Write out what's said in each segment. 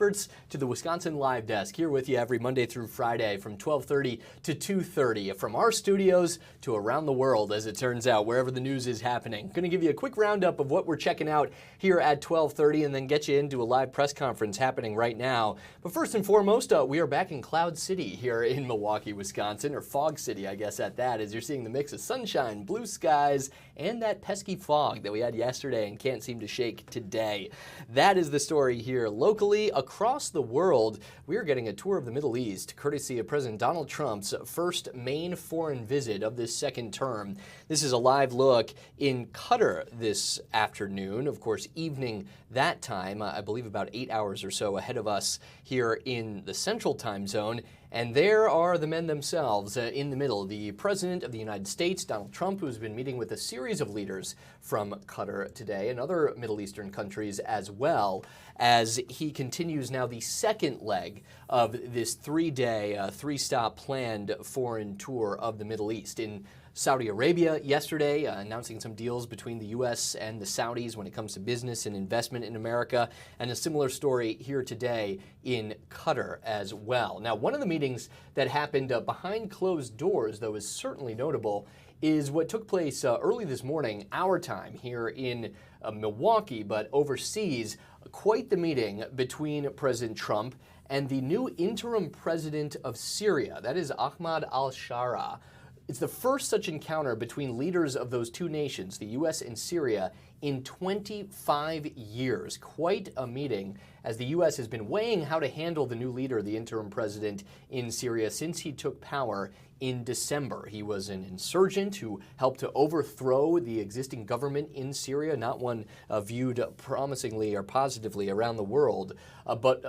To the Wisconsin Live Desk, here with you every Monday through Friday from 12:30 to 2:30, from our studios to around the world, as it turns out, wherever the news is happening. Going to give you a quick roundup of what we're checking out here at 12:30 and then get you into a live press conference happening right now. But first and foremost, we are back in Cloud City here in Milwaukee, Wisconsin, or Fog City, I guess, at that, as you're seeing the mix of sunshine, blue skies, and that pesky fog that we had yesterday and can't seem to shake today. That is the story here locally. Across the world, we are getting a tour of the Middle East, courtesy of President Donald Trump's first main foreign visit of this second term. This is a live look in Qatar this afternoon, of course, evening that time, I believe about 8 hours or so ahead of us here in the Central Time Zone. And there are the men themselves in the middle. The President of the United States, Donald Trump, who's been meeting with a series of leaders from Qatar today and other Middle Eastern countries as well, as he continues now the second leg of this three-day, three-stop planned foreign tour of the Middle East. In Saudi Arabia yesterday, announcing some deals between the U.S. and the Saudis when it comes to business and investment in America, and a similar story here today in Qatar as well. Now, one of the meetings that happened behind closed doors, though, is certainly notable, is what took place early this morning, our time here in Milwaukee, but overseas. Quite the meeting between President Trump and the new interim president of Syria, that is Ahmad al-Shara. It's the first such encounter between leaders of those two nations, the U.S. and Syria, in 25 years. Quite a meeting, as the U.S. has been weighing how to handle the new leader, the interim president in Syria, since he took power in December. He was an insurgent who helped to overthrow the existing government in Syria, not one viewed promisingly or positively around the world, but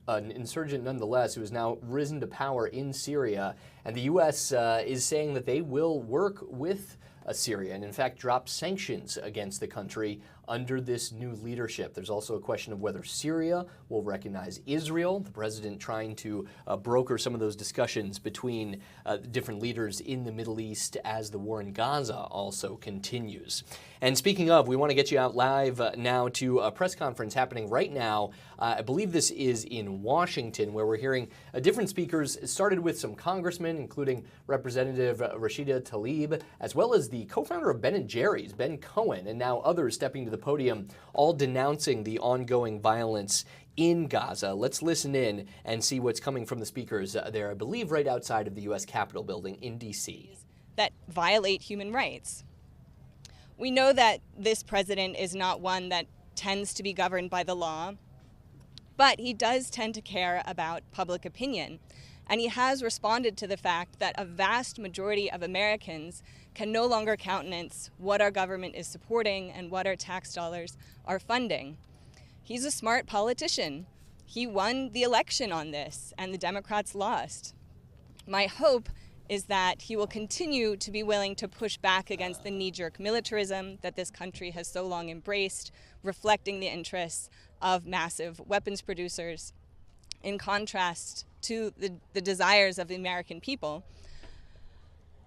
an insurgent nonetheless who has now risen to power in Syria. And the U.S. Is saying that they will work with Syria and, in fact, drop sanctions against the country under this new leadership. There's also a question of whether Syria will recognize Israel, the president trying to broker some of those discussions between different leaders in the Middle East as the war in Gaza also continues. And speaking of, we want to get you out live now to a press conference happening right now. I believe this is in Washington, where we're hearing different speakers. It started with some congressmen, including Representative Rashida Tlaib, as well as the co-founder of Ben & Jerry's, Ben Cohen, and now others stepping to the podium, all denouncing the ongoing violence in Gaza. Let's listen in and see what's coming from the speakers there, I believe right outside of the U.S. Capitol building in D.C. That violate human rights. We know that this president is not one that tends to be governed by the law, but he does tend to care about public opinion. And he has responded to the fact that a vast majority of Americans can no longer countenance what our government is supporting and what our tax dollars are funding. He's a smart politician. He won the election on this, and the Democrats lost. My hope is that he will continue to be willing to push back against the knee-jerk militarism that this country has so long embraced, reflecting the interests of massive weapons producers, in contrast to the desires of the American people.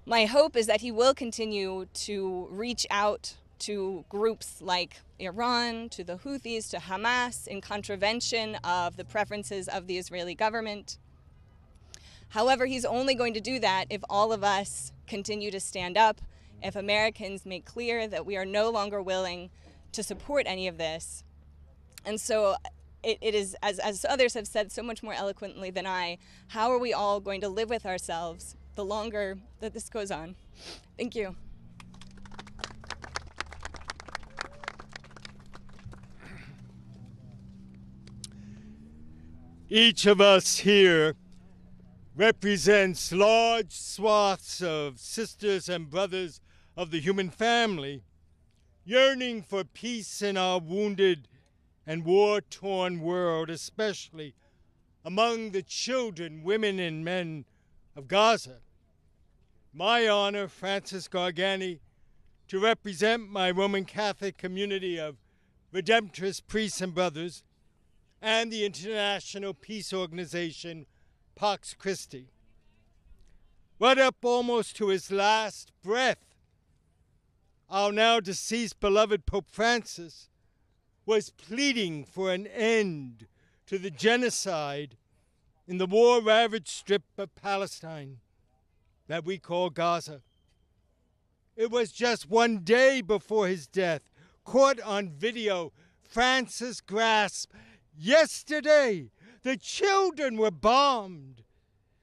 My hope is that he will continue to reach out to groups like Iran, to the Houthis, to Hamas, in contravention of the preferences of the Israeli government. However, he's only going to do that if all of us continue to stand up, if Americans make clear that we are no longer willing to support any of this. And so it is, as others have said so much more eloquently than I, how are we all going to live with ourselves the longer that this goes on? Thank you. Each of us here represents large swaths of sisters and brothers of the human family, yearning for peace in our wounded and war-torn world, especially among the children, women, and men of Gaza. My honor, Francis Gargani, to represent my Roman Catholic community of Redemptorist priests and brothers and the international peace organization Pax Christi. Right up almost to his last breath, our now deceased beloved Pope Francis was pleading for an end to the genocide in the war-ravaged strip of Palestine that we call Gaza. It was just one day before his death, caught on video, Francis grasped, "Yesterday, the children were bombed.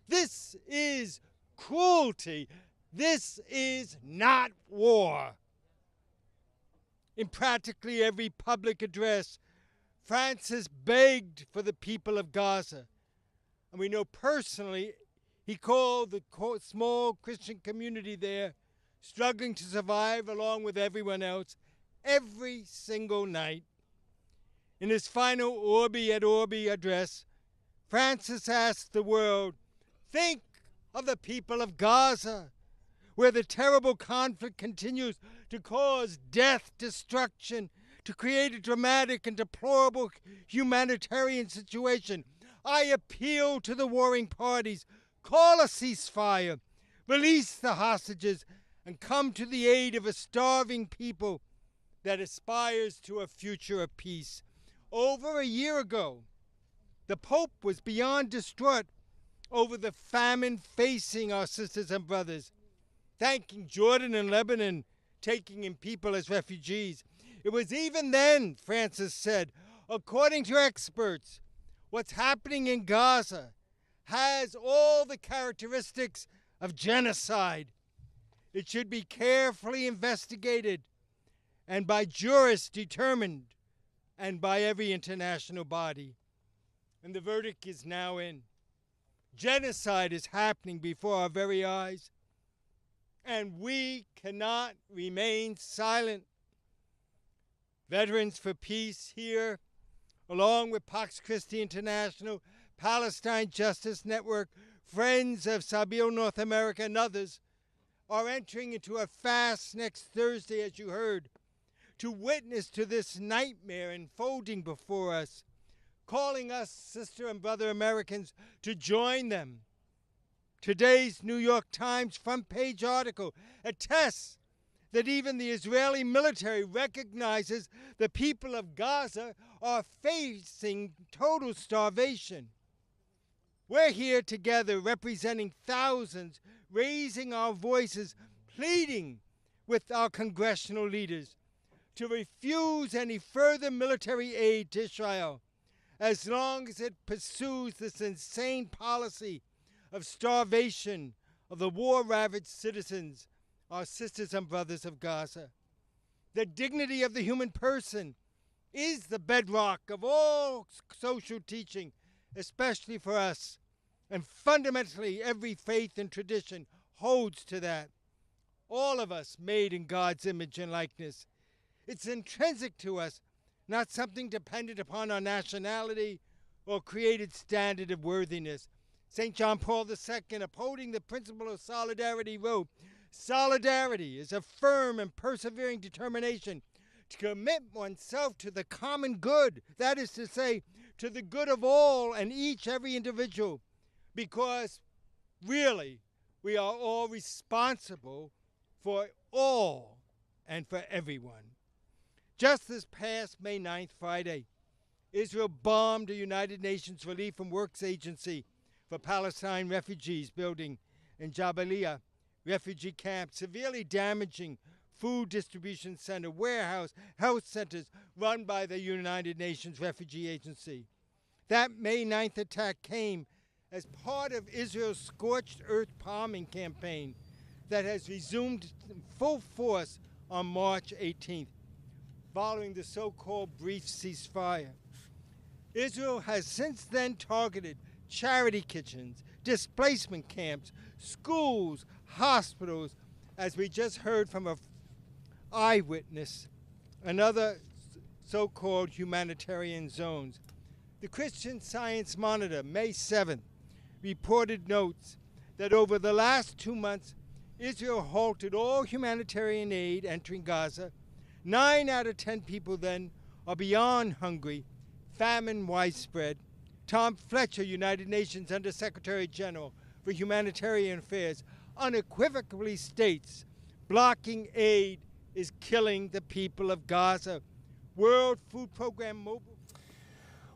This is cruelty. This is not war." In practically every public address, Francis begged for the people of Gaza. And we know personally he called the small Christian community there, struggling to survive along with everyone else, every single night. In his final Orbi et Orbi address, Francis asked the world, "Think of the people of Gaza, where the terrible conflict continues to cause death, destruction, to create a dramatic and deplorable humanitarian situation. I appeal to the warring parties, call a ceasefire, release the hostages, and come to the aid of a starving people that aspires to a future of peace." Over a year ago, the Pope was beyond distraught over the famine facing our sisters and brothers, thanking Jordan and Lebanon, taking in people as refugees. It was even then, Francis said, according to experts, what's happening in Gaza has all the characteristics of genocide. It should be carefully investigated and by jurists determined and by every international body. And the verdict is now in. Genocide is happening before our very eyes, and we cannot remain silent. Veterans for Peace here, along with Pax Christi International, Palestine Justice Network, Friends of Sabeel North America, and others, are entering into a fast next Thursday, as you heard, to witness to this nightmare unfolding before us, calling us, sister and brother Americans, to join them. Today's New York Times front page article attests that even the Israeli military recognizes the people of Gaza are facing total starvation. We're here together representing thousands, raising our voices, pleading with our congressional leaders to refuse any further military aid to Israel as long as it pursues this insane policy of starvation of the war-ravaged citizens, our sisters and brothers of Gaza. The dignity of the human person is the bedrock of all social teaching, especially for us. And fundamentally, every faith and tradition holds to that. All of us made in God's image and likeness. It's intrinsic to us, not something dependent upon our nationality or created standard of worthiness. St. John Paul II, upholding the principle of solidarity, wrote, "Solidarity is a firm and persevering determination to commit oneself to the common good, that is to say, to the good of all and every individual, because really we are all responsible for all and for everyone." Just this past May 9th, Friday, Israel bombed a United Nations Relief and Works Agency for Palestine refugees building in Jabalia refugee camp, severely damaging food distribution center, warehouse, health centers run by the United Nations Refugee Agency. That May 9th attack came as part of Israel's scorched earth bombing campaign that has resumed in full force on March 18th, following the so-called brief ceasefire. Israel has since then targeted charity kitchens, displacement camps, schools, hospitals, as we just heard from an eyewitness, and other so-called humanitarian zones. The Christian Science Monitor, May 7th, reported notes that over the last 2 months, Israel halted all humanitarian aid entering Gaza. 9 out of 10 people then are beyond hungry, famine widespread. Tom Fletcher, United Nations Undersecretary General for Humanitarian Affairs, unequivocally states, blocking aid is killing the people of Gaza. World Food Program mobile.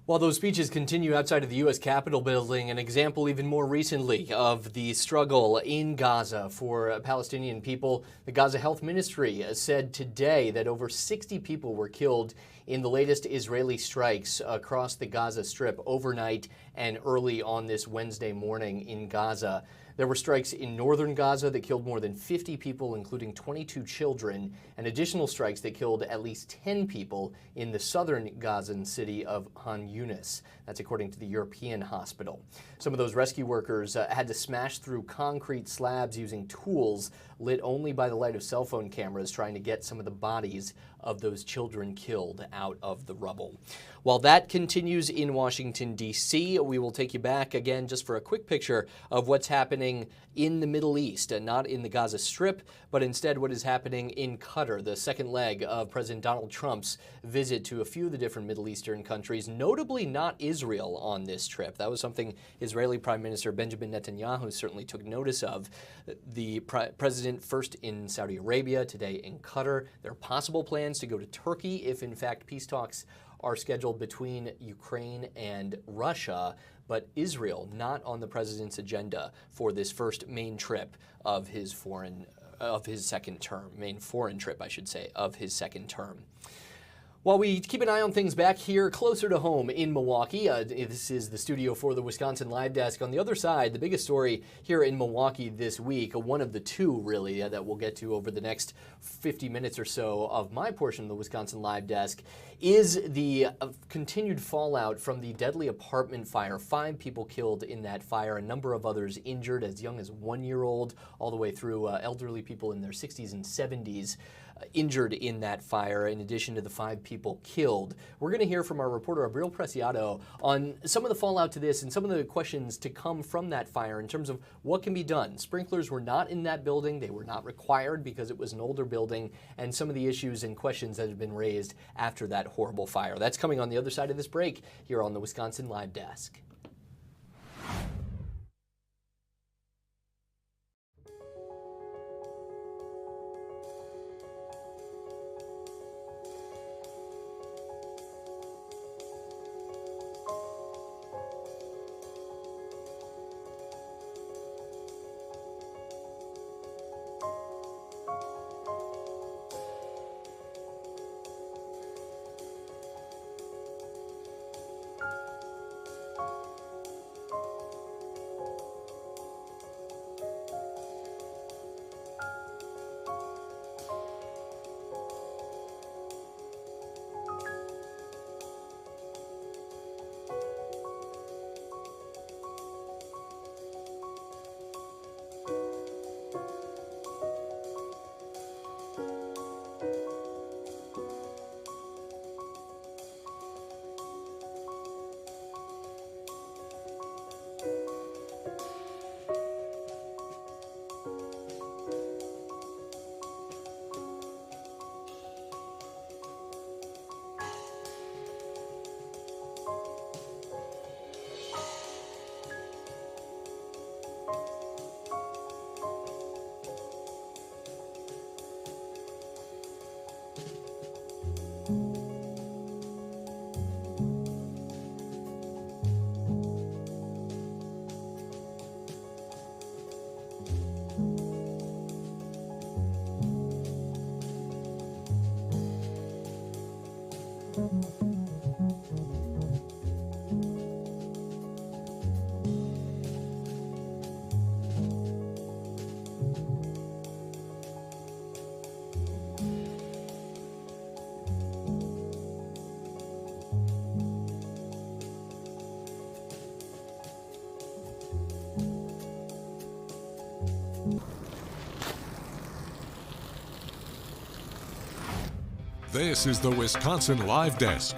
While those speeches continue outside of the U.S. Capitol building, an example even more recently of the struggle in Gaza for Palestinian people, the Gaza Health Ministry said today that over 60 people were killed in the latest Israeli strikes across the Gaza Strip overnight and early on this Wednesday morning in Gaza. There were strikes in northern Gaza that killed more than 50 people, including 22 children, and additional strikes that killed at least 10 people in the southern Gazan city of Han Yunis. That's according to the European hospital. Some of those rescue workers had to smash through concrete slabs using tools lit only by the light of cell phone cameras, trying to get some of the bodies of those children killed out of the rubble. While that continues in Washington, D.C., we will take you back again just for a quick picture of what's happening in the Middle East, and not in the Gaza Strip, but instead what is happening in Qatar, the second leg of President Donald Trump's visit to a few of the different Middle Eastern countries, notably not Israel on this trip. That was something Israeli Prime Minister Benjamin Netanyahu certainly took notice of. The president first in Saudi Arabia, today in Qatar. There are possible plans to go to Turkey if, in fact, peace talks are scheduled between Ukraine and Russia, but Israel not on the president's agenda for this first main trip of his second term, main foreign trip, I should say, of his second term. While we keep an eye on things back here closer to home in Milwaukee, this is the studio for the Wisconsin Live Desk. On the other side, the biggest story here in Milwaukee this week, one of the two really that we'll get to over the next 50 minutes or so of my portion of the Wisconsin Live Desk, is the continued fallout from the deadly apartment fire. 5 people killed in that fire, a number of others injured, as young as 1-year-old, all the way through elderly people in their 60s and 70s. Injured in that fire, in addition to the 5 people killed. We're going to hear from our reporter, Abril Preciado, on some of the fallout to this and some of the questions to come from that fire in terms of what can be done. Sprinklers were not in that building. They were not required because it was an older building, and some of the issues and questions that have been raised after that horrible fire. That's coming on the other side of this break here on the Wisconsin Live Desk. This is the Wisconsin Live Desk.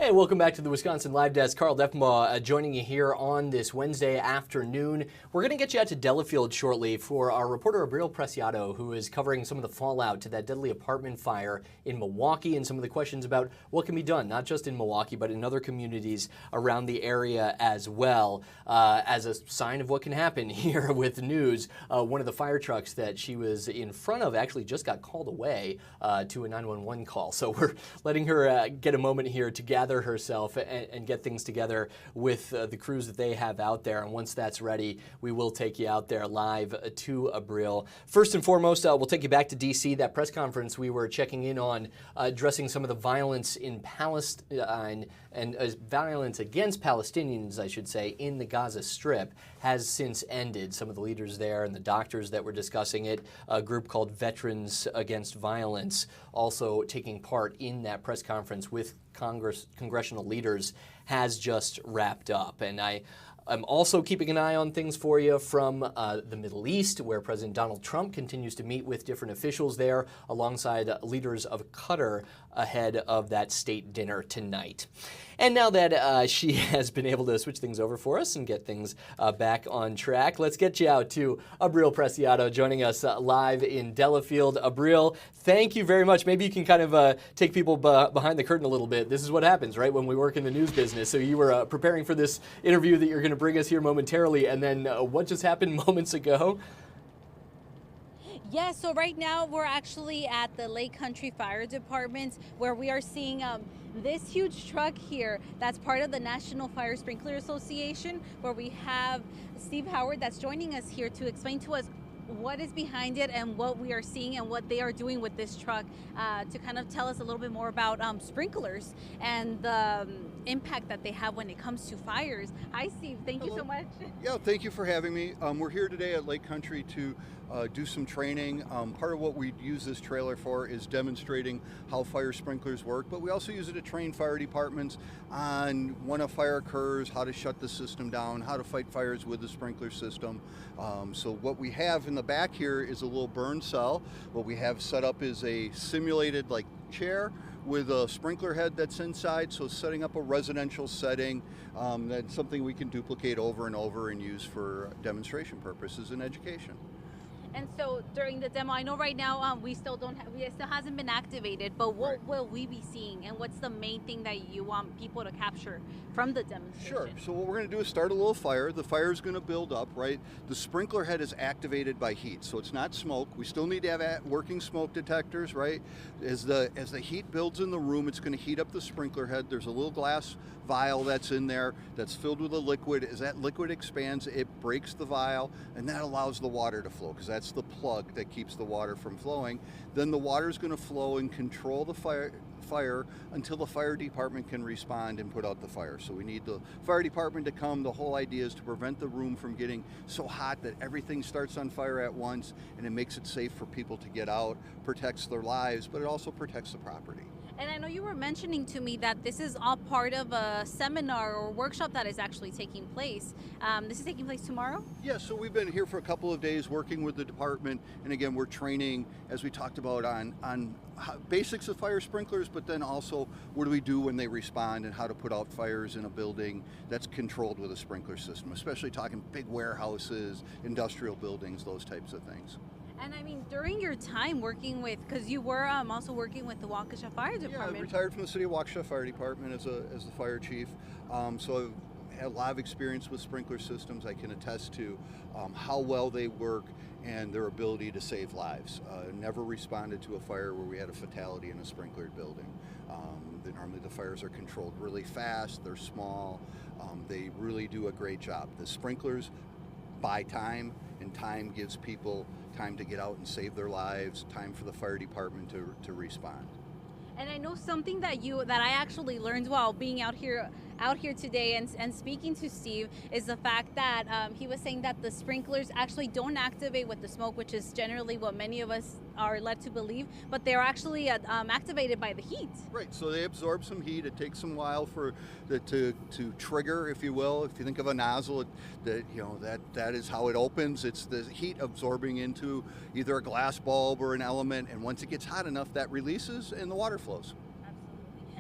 Hey, welcome back to the Wisconsin Live Desk. Carl Defma joining you here on this Wednesday afternoon. We're going to get you out to Delafield shortly for our reporter Abril Preciado, who is covering some of the fallout to that deadly apartment fire in Milwaukee and some of the questions about what can be done, not just in Milwaukee, but in other communities around the area as well. As a sign of what can happen here with news, one of the fire trucks that she was in front of actually just got called away to a 911 call. So we're letting her get a moment here to gather herself and get things together with the crews that they have out there. And once that's ready, we will take you out there live to Abril. First and foremost, we'll take you back to D.C. That press conference we were checking in on, addressing some of the violence in Palestine and violence against Palestinians, I should say, in the Gaza Strip has since ended. Some of the leaders there and the doctors that were discussing it, a group called Veterans Against Violence, also taking part in that press conference with congressional leaders, has just wrapped up. And I'm also keeping an eye on things for you from the Middle East, where President Donald Trump continues to meet with different officials there alongside leaders of Qatar ahead of that state dinner tonight. And now that she has been able to switch things over for us and get things back on track, let's get you out to Abril Preciado joining us live in Delafield. Abril, thank you very much. Maybe you can kind of take people behind the curtain a little bit. This is what happens, right, when we work in the news business. So you were preparing for this interview that you're going to bring us here momentarily, and then what just happened moments ago? Yeah, so right now we're actually at the Lake Country Fire Department, where we are seeing this huge truck here that's part of the National Fire Sprinkler Association, where we have Steve Howard that's joining us here to explain to us what is behind it and what we are seeing and what they are doing with this truck, to kind of tell us a little bit more about sprinklers and the impact that they have when it comes to fires. Hi, Steve. Thank you so much. Yeah, thank you for having me. We're here today at Lake Country to do some training. Part of what we use this trailer for is demonstrating how fire sprinklers work, but we also use it to train fire departments on when a fire occurs, how to shut the system down, how to fight fires with the sprinkler system. So what we have in the back here is a little burn cell. What we have set up is a simulated chair with a sprinkler head that's inside, so setting up a residential setting, that's something we can duplicate over and over and use for demonstration purposes and education. And so during the demo, I know right now it still hasn't been activated, but what will we be seeing, and what's the main thing that you want people to capture from the demonstration? Sure. So what we're going to do is start a little fire. The fire is going to build up, right? The sprinkler head is activated by heat, so it's not smoke. We still need to have working smoke detectors, right? As the heat builds in the room, it's going to heat up the sprinkler head. There's a little glass vial that's in there that's filled with a liquid. As that liquid expands, it breaks the vial, and that allows the water to flow, because that's the plug that keeps the water from flowing. Then the water is going to flow and control the fire until the fire department can respond and put out the fire. So we need the fire department to come. The whole idea is to prevent the room from getting so hot that everything starts on fire at once, and it makes it safe for people to get out, protects their lives, but it also protects the property. And I know you were mentioning to me that this is all part of a seminar or workshop that is actually taking place. This is taking place tomorrow? Yeah, so we've been here for a couple of days working with the department, and again, we're training, as we talked about, on basics of fire sprinklers, but then also what do we do when they respond and how to put out fires in a building that's controlled with a sprinkler system, especially talking big warehouses, industrial buildings, those types of things. And I mean, during your time working with, because you were also working with the Waukesha Fire Department. Yeah, I retired from the City of Waukesha Fire Department as the fire chief. So I've had a lot of experience with sprinkler systems. I can attest to how well they work and their ability to save lives. Never responded to a fire where we had a fatality in a sprinklered building. Normally the fires are controlled really fast, they're small, they really do a great job. The sprinklers buy time, and time gives people time to get out and save their lives, time for the fire department to respond. And I know something that I actually learned while being out here today and speaking to Steve is the fact that he was saying that the sprinklers actually don't activate with the smoke, which is generally what many of us are led to believe, but they're actually activated by the heat. Right, so they absorb some heat. It takes some while for to trigger, if you will. If you think of a nozzle, that is how it opens. It's the heat absorbing into either a glass bulb or an element, and once it gets hot enough, that releases and the water flows.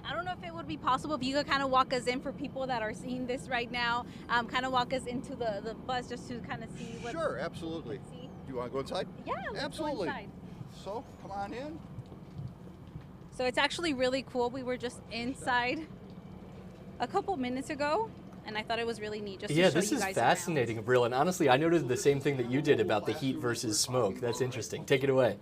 I don't know if it would be possible if you could kind of walk us in for people that are seeing this right now, kind of walk us into the bus just to kind of see what. Sure, absolutely. See? Do you want to go inside? Yeah, let's Absolutely. go inside. So come on in. So it's actually really cool. We were just inside a couple minutes ago, and I thought it was really neat just to show you guys this is fascinating, Abril. And honestly, I noticed the same thing that you did about the heat versus smoke. That's interesting. Take it away.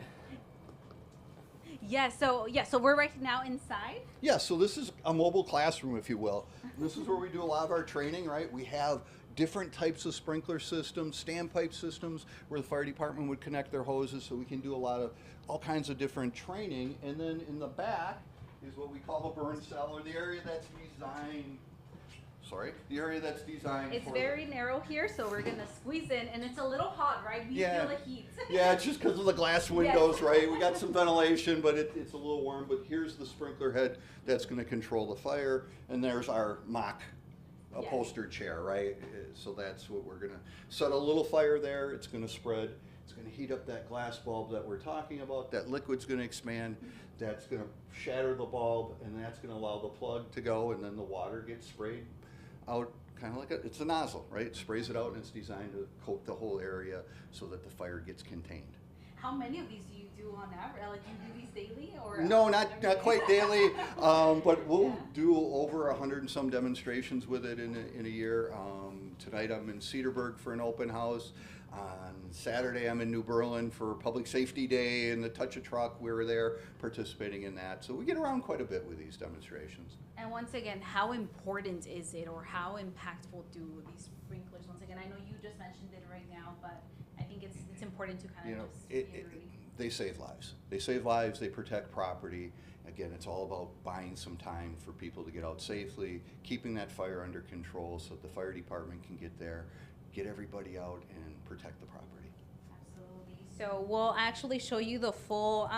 So we're right now inside. Yeah, so this is a mobile classroom, if you will. This is where we do a lot of our training, right? We have different types of sprinkler systems, standpipe systems, where the fire department would connect their hoses, so we can do all kinds of different training. And then in the back is what we call the burn cell, or the area that's designed. The area that's designed. It's very narrow here, so we're gonna squeeze in, and it's a little hot, right? We feel the heat. Yeah, it's just because of the glass windows, right? We got some ventilation, but it's a little warm. But here's the sprinkler head that's going to control the fire, and there's our mock upholstered chair, right? So that's what we're going to set a little fire there. It's going to spread. It's going to heat up that glass bulb that we're talking about. That liquid's going to expand. That's going to shatter the bulb, and that's going to allow the plug to go, and then the water gets sprayed out, kind of like it's a nozzle, right? It sprays it out, and it's designed to coat the whole area so that the fire gets contained. How many of these do you do on average? Like, do you do these daily, or? No, not quite daily, but we'll do over 100 and some demonstrations with it in a year. Tonight I'm in Cedarburg for an open house. On Saturday I'm in New Berlin for Public Safety Day and the Touch a Truck. We were there participating in that. So we get around quite a bit with these demonstrations. And once again, how important is it, or how impactful do these sprinklers? Once again, I know you just mentioned it right now, but I think it's important to kind of just reiterate. They save lives. They save lives. They protect property. Again, it's all about buying some time for people to get out safely, keeping that fire under control so that the fire department can get there, get everybody out, and protect the property. Absolutely. So we'll actually show you the full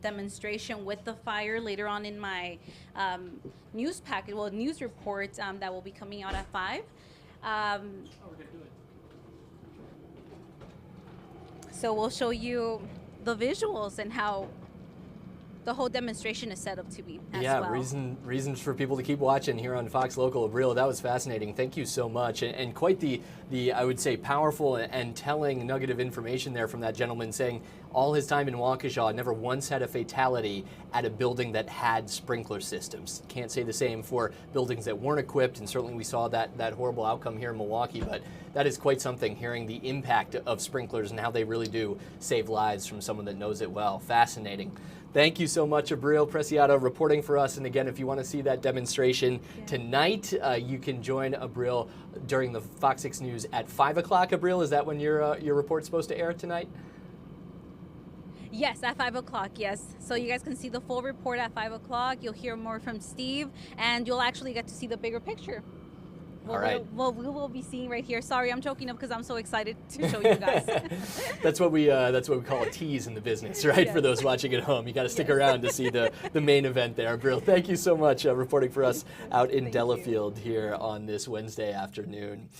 demonstration with the fire later on in my news packet, news report that will be coming out at 5. We're gonna do it. So we'll show you the visuals and how the whole demonstration is set up to be as well. Reasons for people to keep watching here on Fox Local. Abril, that was fascinating. Thank you so much. And quite the I would say, powerful and telling nugget of information there from that gentleman, saying all his time in Waukesha never once had a fatality at a building that had sprinkler systems. Can't say the same for buildings that weren't equipped, and certainly we saw that horrible outcome here in Milwaukee, but that is quite something, hearing the impact of sprinklers and how they really do save lives from someone that knows it well. Fascinating. Thank you so much, Abril Preciado, reporting for us. And again, if you want to see that demonstration tonight, you can join Abril during the Fox 6 News at 5 o'clock. Abril, is that when your report's supposed to air tonight? Yes, at 5 o'clock, yes. So you guys can see the full report at 5 o'clock. You'll hear more from Steve, and you'll actually get to see the bigger picture. All right. We will be seeing right here. Sorry, I'm joking up because I'm so excited to show you guys. That's what we call a tease in the business, right? Yes. For those watching at home, you got to stick around to see the main event there. Abril, thank you so much reporting for us out in Delafield here on this Wednesday afternoon.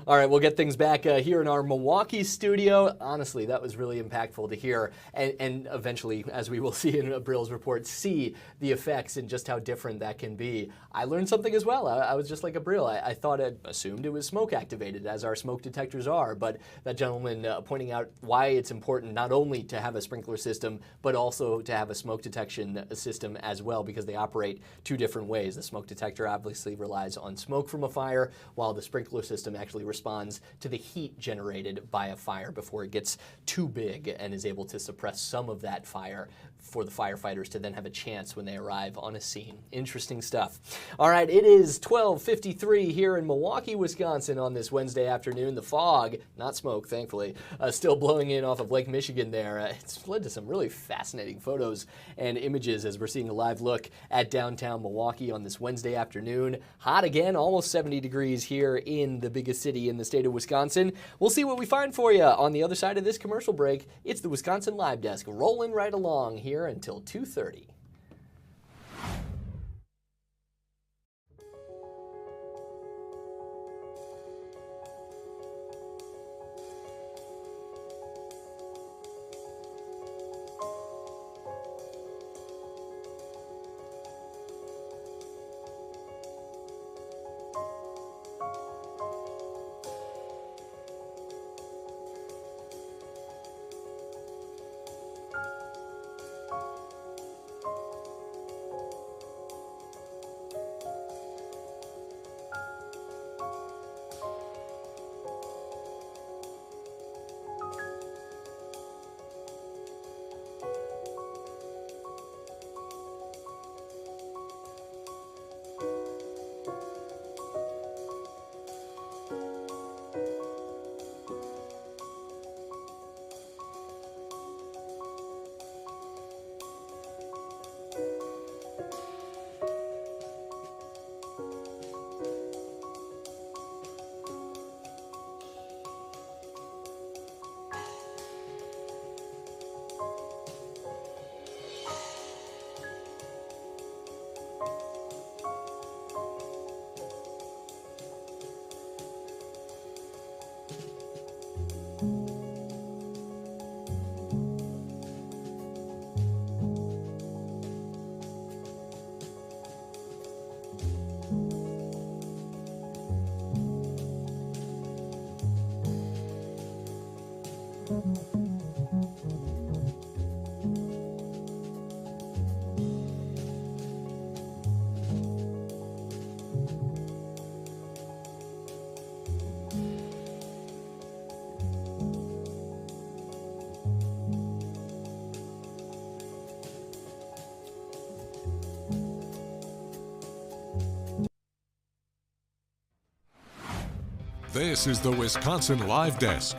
All right, we'll get things back here in our Milwaukee studio. Honestly, that was really impactful to hear, and eventually, as we will see in Abril's report, see the effects and just how different that can be. I learned something as well. I was just like Abril. I thought I assumed it was smoke activated, as our smoke detectors are, but that gentleman pointing out why it's important not only to have a sprinkler system, but also to have a smoke detection system as well, because they operate two different ways. The smoke detector obviously relies on smoke from a fire, while the sprinkler system actually responds to the heat generated by a fire before it gets too big and is able to suppress some of that fire for the firefighters to then have a chance when they arrive on a scene. Interesting stuff. All right, it is 12:53 here in Milwaukee, Wisconsin on this Wednesday afternoon. The fog, not smoke, thankfully, still blowing in off of Lake Michigan there. It's led to some really fascinating photos and images as we're seeing a live look at downtown Milwaukee on this Wednesday afternoon. Hot again, almost 70 degrees here in the biggest city in the state of Wisconsin. We'll see what we find for you on the other side of this commercial break. It's the Wisconsin Live Desk rolling right along here until 2:30. This is the Wisconsin Live Desk.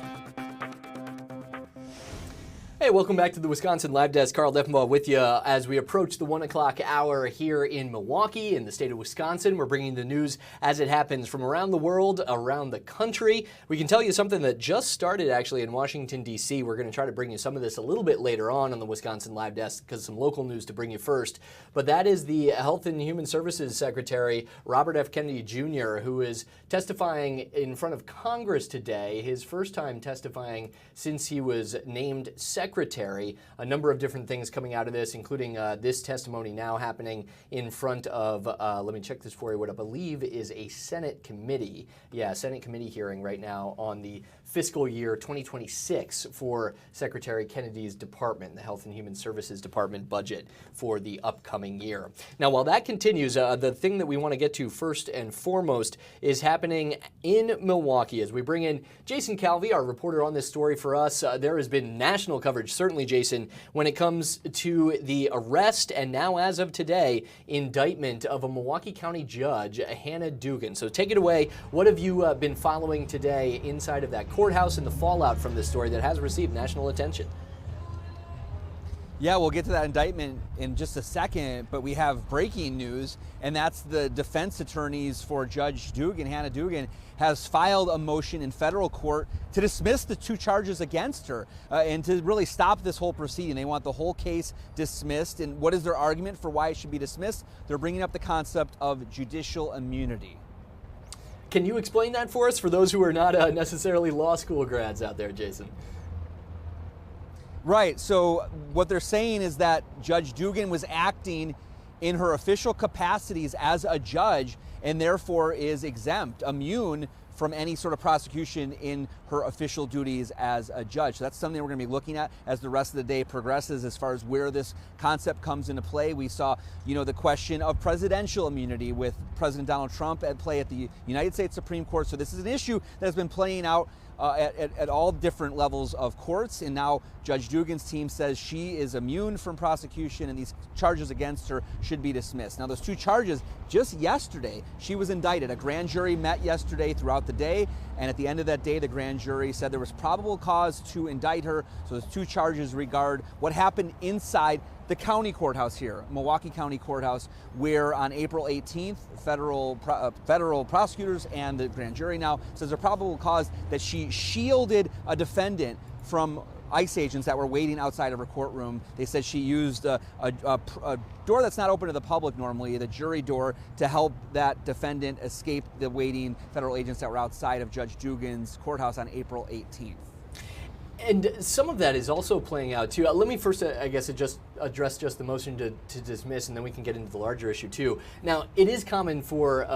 Hey, welcome back to the Wisconsin Live Desk. Carl Deffenbaugh with you as we approach the 1 o'clock hour here in Milwaukee in the state of Wisconsin. We're bringing the news as it happens from around the world, around the country. We can tell you something that just started actually in Washington, D.C. We're going to try to bring you some of this a little bit later on the Wisconsin Live Desk because some local news to bring you first. But that is the Health and Human Services Secretary, Robert F. Kennedy Jr., who is testifying in front of Congress today, his first time testifying since he was named secretary. A number of different things coming out of this, including this testimony now happening in front of, let me check this for you, what I believe is a Senate committee. Yeah, Senate committee hearing right now on the fiscal year 2026 for Secretary Kennedy's department, the Health and Human Services Department budget for the upcoming year. Now, while that continues, the thing that we want to get to first and foremost is happening in Milwaukee. As we bring in Jason Calvi, our reporter on this story for us, there has been national coverage, certainly, Jason, when it comes to the arrest and now, as of today, indictment of a Milwaukee County judge, Hannah Dugan. So take it away. What have you been following today inside of that courthouse and the fallout from this story that has received national attention? Yeah, we'll get to that indictment in just a second, but we have breaking news, and that's the defense attorneys for Judge Dugan, Hannah Dugan, has filed a motion in federal court to dismiss the 2 charges against her and to really stop this whole proceeding. They want the whole case dismissed. And what is their argument for why it should be dismissed? They're bringing up the concept of judicial immunity. Can you explain that for us, for those who are not necessarily law school grads out there, Jason? Right, so what they're saying is that Judge Dugan was acting in her official capacities as a judge and therefore is exempt, immune from any sort of prosecution in her official duties as a judge. So that's something we're going to be looking at as the rest of the day progresses as far as where this concept comes into play. We saw, the question of presidential immunity with President Donald Trump at play at the United States Supreme Court. So this is an issue that has been playing out at all different levels of courts, and now Judge Dugan's team says she is immune from prosecution and these charges against her should be dismissed. Now, those 2 charges, just yesterday, she was indicted. A grand jury met yesterday throughout the day, and at the end of that day, the grand jury said there was probable cause to indict her. So those 2 charges regard what happened inside the county courthouse here, Milwaukee County Courthouse, where on April 18th, federal prosecutors and the grand jury now says there's probable cause that she shielded a defendant from ICE agents that were waiting outside of her courtroom. They said she used a door that's not open to the public normally, the jury door, to help that defendant escape the waiting federal agents that were outside of Judge Dugan's courthouse on April 18th. And some of that is also playing out, too. Let me first, I guess, address just the motion to dismiss, and then we can get into the larger issue, too. Now, it is common for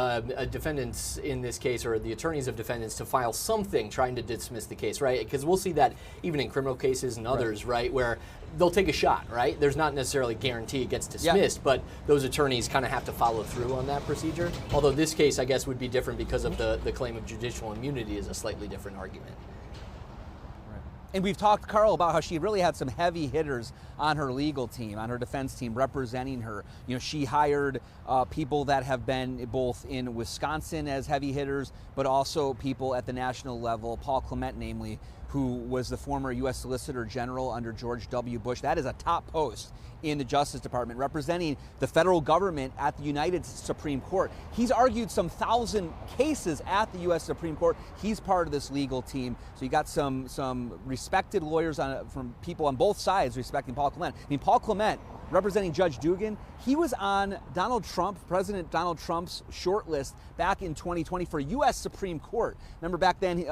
defendants in this case, or the attorneys of defendants, to file something trying to dismiss the case, right? Because we'll see that even in criminal cases and others, right, where they'll take a shot, right? There's not necessarily a guarantee it gets dismissed, but those attorneys kind of have to follow through on that procedure. Although this case, I guess, would be different because of the claim of judicial immunity is a slightly different argument. And we've talked, Carl, about how she really had some heavy hitters on her legal team, on her defense team, representing her. She hired people that have been both in Wisconsin as heavy hitters, but also people at the national level, Paul Clement, namely, who was the former U.S. Solicitor General under George W. Bush. That is a top post in the Justice Department, representing the federal government at the United Supreme Court. He's argued some 1,000 cases at the U.S. Supreme Court. He's part of this legal team. So you got some respected lawyers from people on both sides respecting Paul Clement. I mean, Paul Clement, representing Judge Dugan, he was on President Donald Trump's short list back in 2020 for U.S. Supreme Court. Remember back then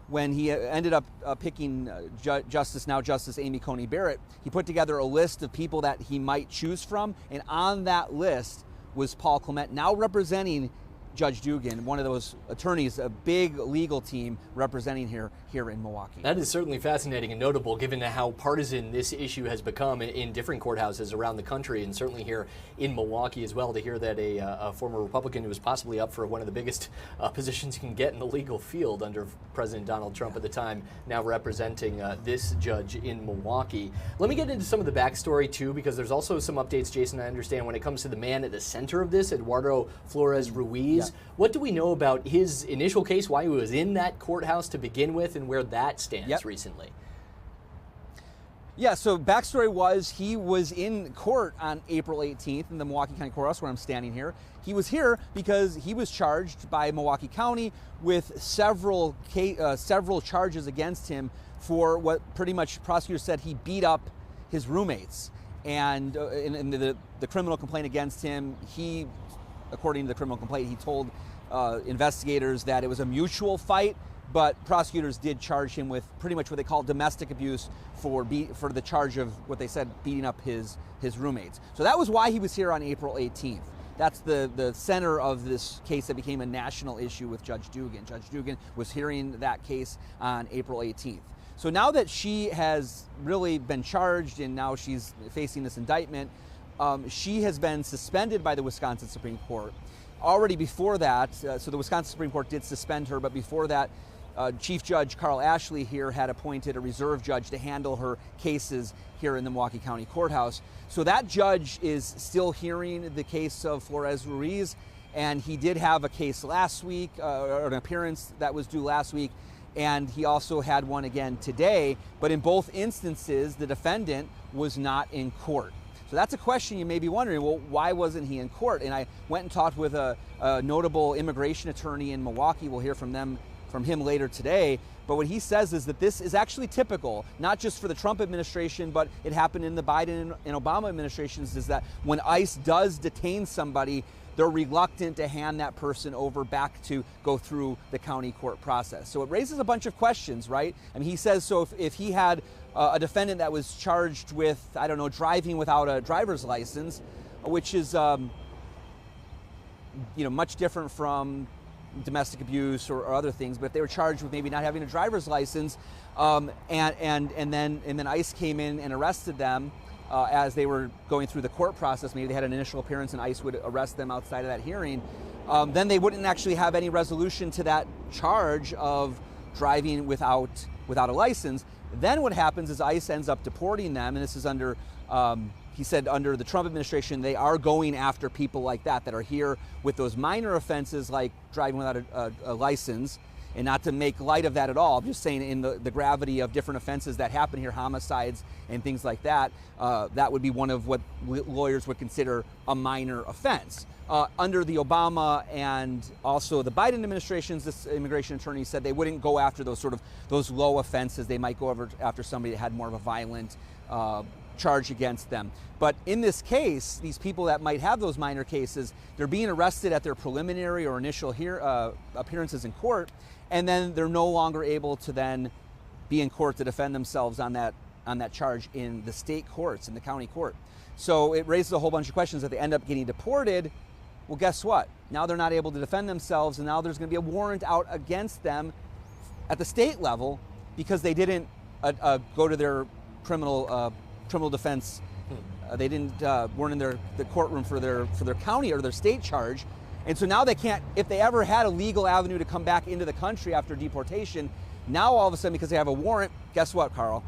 when he ended up picking Justice Amy Coney Barrett, he put together a list of people that he might choose from, and on that list was Paul Clement, now representing Judge Dugan, one of those attorneys, a big legal team representing here in Milwaukee. That is certainly fascinating and notable given how partisan this issue has become in different courthouses around the country, and certainly here in Milwaukee as well, to hear that a former Republican who was possibly up for one of the biggest positions you can get in the legal field under President Donald Trump at the time, now representing this judge in Milwaukee. Let me get into some of the backstory too, because there's also some updates, Jason, I understand, when it comes to the man at the center of this, Eduardo Flores Ruiz. Yeah. What do we know about his initial case, why he was in that courthouse to begin with, and where that stands recently? Yeah, so backstory was he was in court on April 18th in the Milwaukee County Courthouse where I'm standing here. He was here because he was charged by Milwaukee County with several charges against him for what pretty much prosecutors said he beat up his roommates. And in the criminal complaint against him, according to the criminal complaint, he told investigators that it was a mutual fight, but prosecutors did charge him with pretty much what they call domestic abuse for the charge of what they said beating up his roommates. So that was why he was here on April 18th. That's the center of this case that became a national issue with Judge Dugan. Judge Dugan was hearing that case on April 18th. So now that she has really been charged and now she's facing this indictment, she has been suspended by the Wisconsin Supreme Court. Already before that, so the Wisconsin Supreme Court did suspend her, but before that, Chief Judge Carl Ashley here had appointed a reserve judge to handle her cases here in the Milwaukee County Courthouse. So that judge is still hearing the case of Flores Ruiz, and he did have a case last week, or an appearance that was due last week, and he also had one again today, but in both instances, the defendant was not in court. So that's a question you may be wondering, well, why wasn't he in court? And I went and talked with a notable immigration attorney in Milwaukee. We'll hear from him later today. But what he says is that this is actually typical, not just for the Trump administration, but it happened in the Biden and Obama administrations, is that when ICE does detain somebody, they're reluctant to hand that person over back to go through the county court process. So it raises a bunch of questions, right? I mean, he says, so if he had a defendant that was charged with, I don't know, driving without a driver's license, which is, much different from domestic abuse or other things, but if they were charged with maybe not having a driver's license, and then ICE came in and arrested them as they were going through the court process, maybe they had an initial appearance and ICE would arrest them outside of that hearing, then they wouldn't actually have any resolution to that charge of driving without a license. Then what happens is ICE ends up deporting them, and this is under, he said under the Trump administration, they are going after people like that are here with those minor offenses like driving without a license. And not to make light of that at all, I'm just saying in the gravity of different offenses that happen here, homicides and things like that, that would be one of what lawyers would consider a minor offense. Under the Obama and also the Biden administrations, this immigration attorney said they wouldn't go after those low offenses. They might go after somebody that had more of a violent charge against them. But in this case, these people that might have those minor cases, they're being arrested at their preliminary or initial appearances in court, and then they're no longer able to then be in court to defend themselves on that charge in the state courts, in the county court. So it raises a whole bunch of questions. If they end up getting deported, well, guess what? Now they're not able to defend themselves, and now there's going to be a warrant out against them at the state level because they didn't go to their criminal defense. They weren't in the courtroom for their county or their state charge, and so now they can't. If they ever had a legal avenue to come back into the country after deportation, now all of a sudden because they have a warrant, guess what, Carl?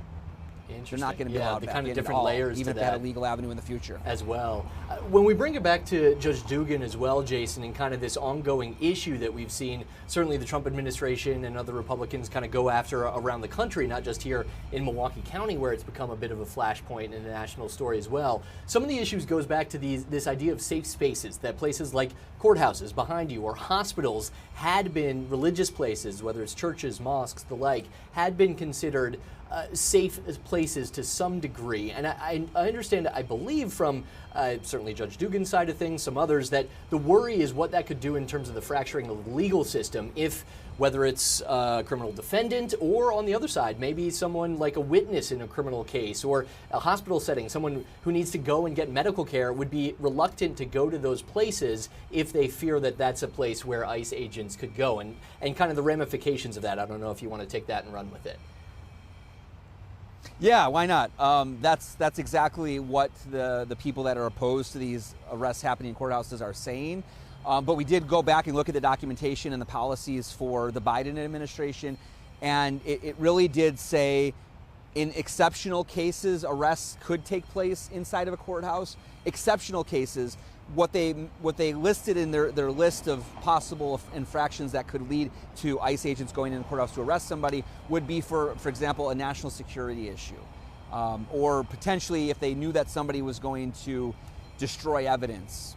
They're not going to be allowed the back kind of in different at all, layers even to if they had a that legal avenue in the future as well. When we bring it back to Judge Dugan as well, Jason, and kind of this ongoing issue that we've seen, certainly the Trump administration and other Republicans kind of go after around the country, not just here in Milwaukee County, where it's become a bit of a flashpoint in a national story as well. Some of the issues goes back to this idea of safe spaces, that places like courthouses behind you or hospitals had been religious places, whether it's churches, mosques, the like, had been considered safe places to some degree. And I understand, I believe from certainly Judge Dugan's side of things, some others, that the worry is what that could do in terms of the fracturing of the legal system if, whether it's a criminal defendant or on the other side, maybe someone like a witness in a criminal case or a hospital setting, someone who needs to go and get medical care would be reluctant to go to those places if they fear that that's a place where ICE agents could go, and kind of the ramifications of that. I don't know if you want to take that and run with it. Yeah, why not? That's exactly what the people that are opposed to these arrests happening in courthouses are saying. But we did go back and look at the documentation and the policies for the Biden administration, and it really did say in exceptional cases, arrests could take place inside of a courthouse. Exceptional cases, what they listed in their list of possible infractions that could lead to ICE agents going in the courthouse to arrest somebody would be, for example, a national security issue, or potentially if they knew that somebody was going to destroy evidence.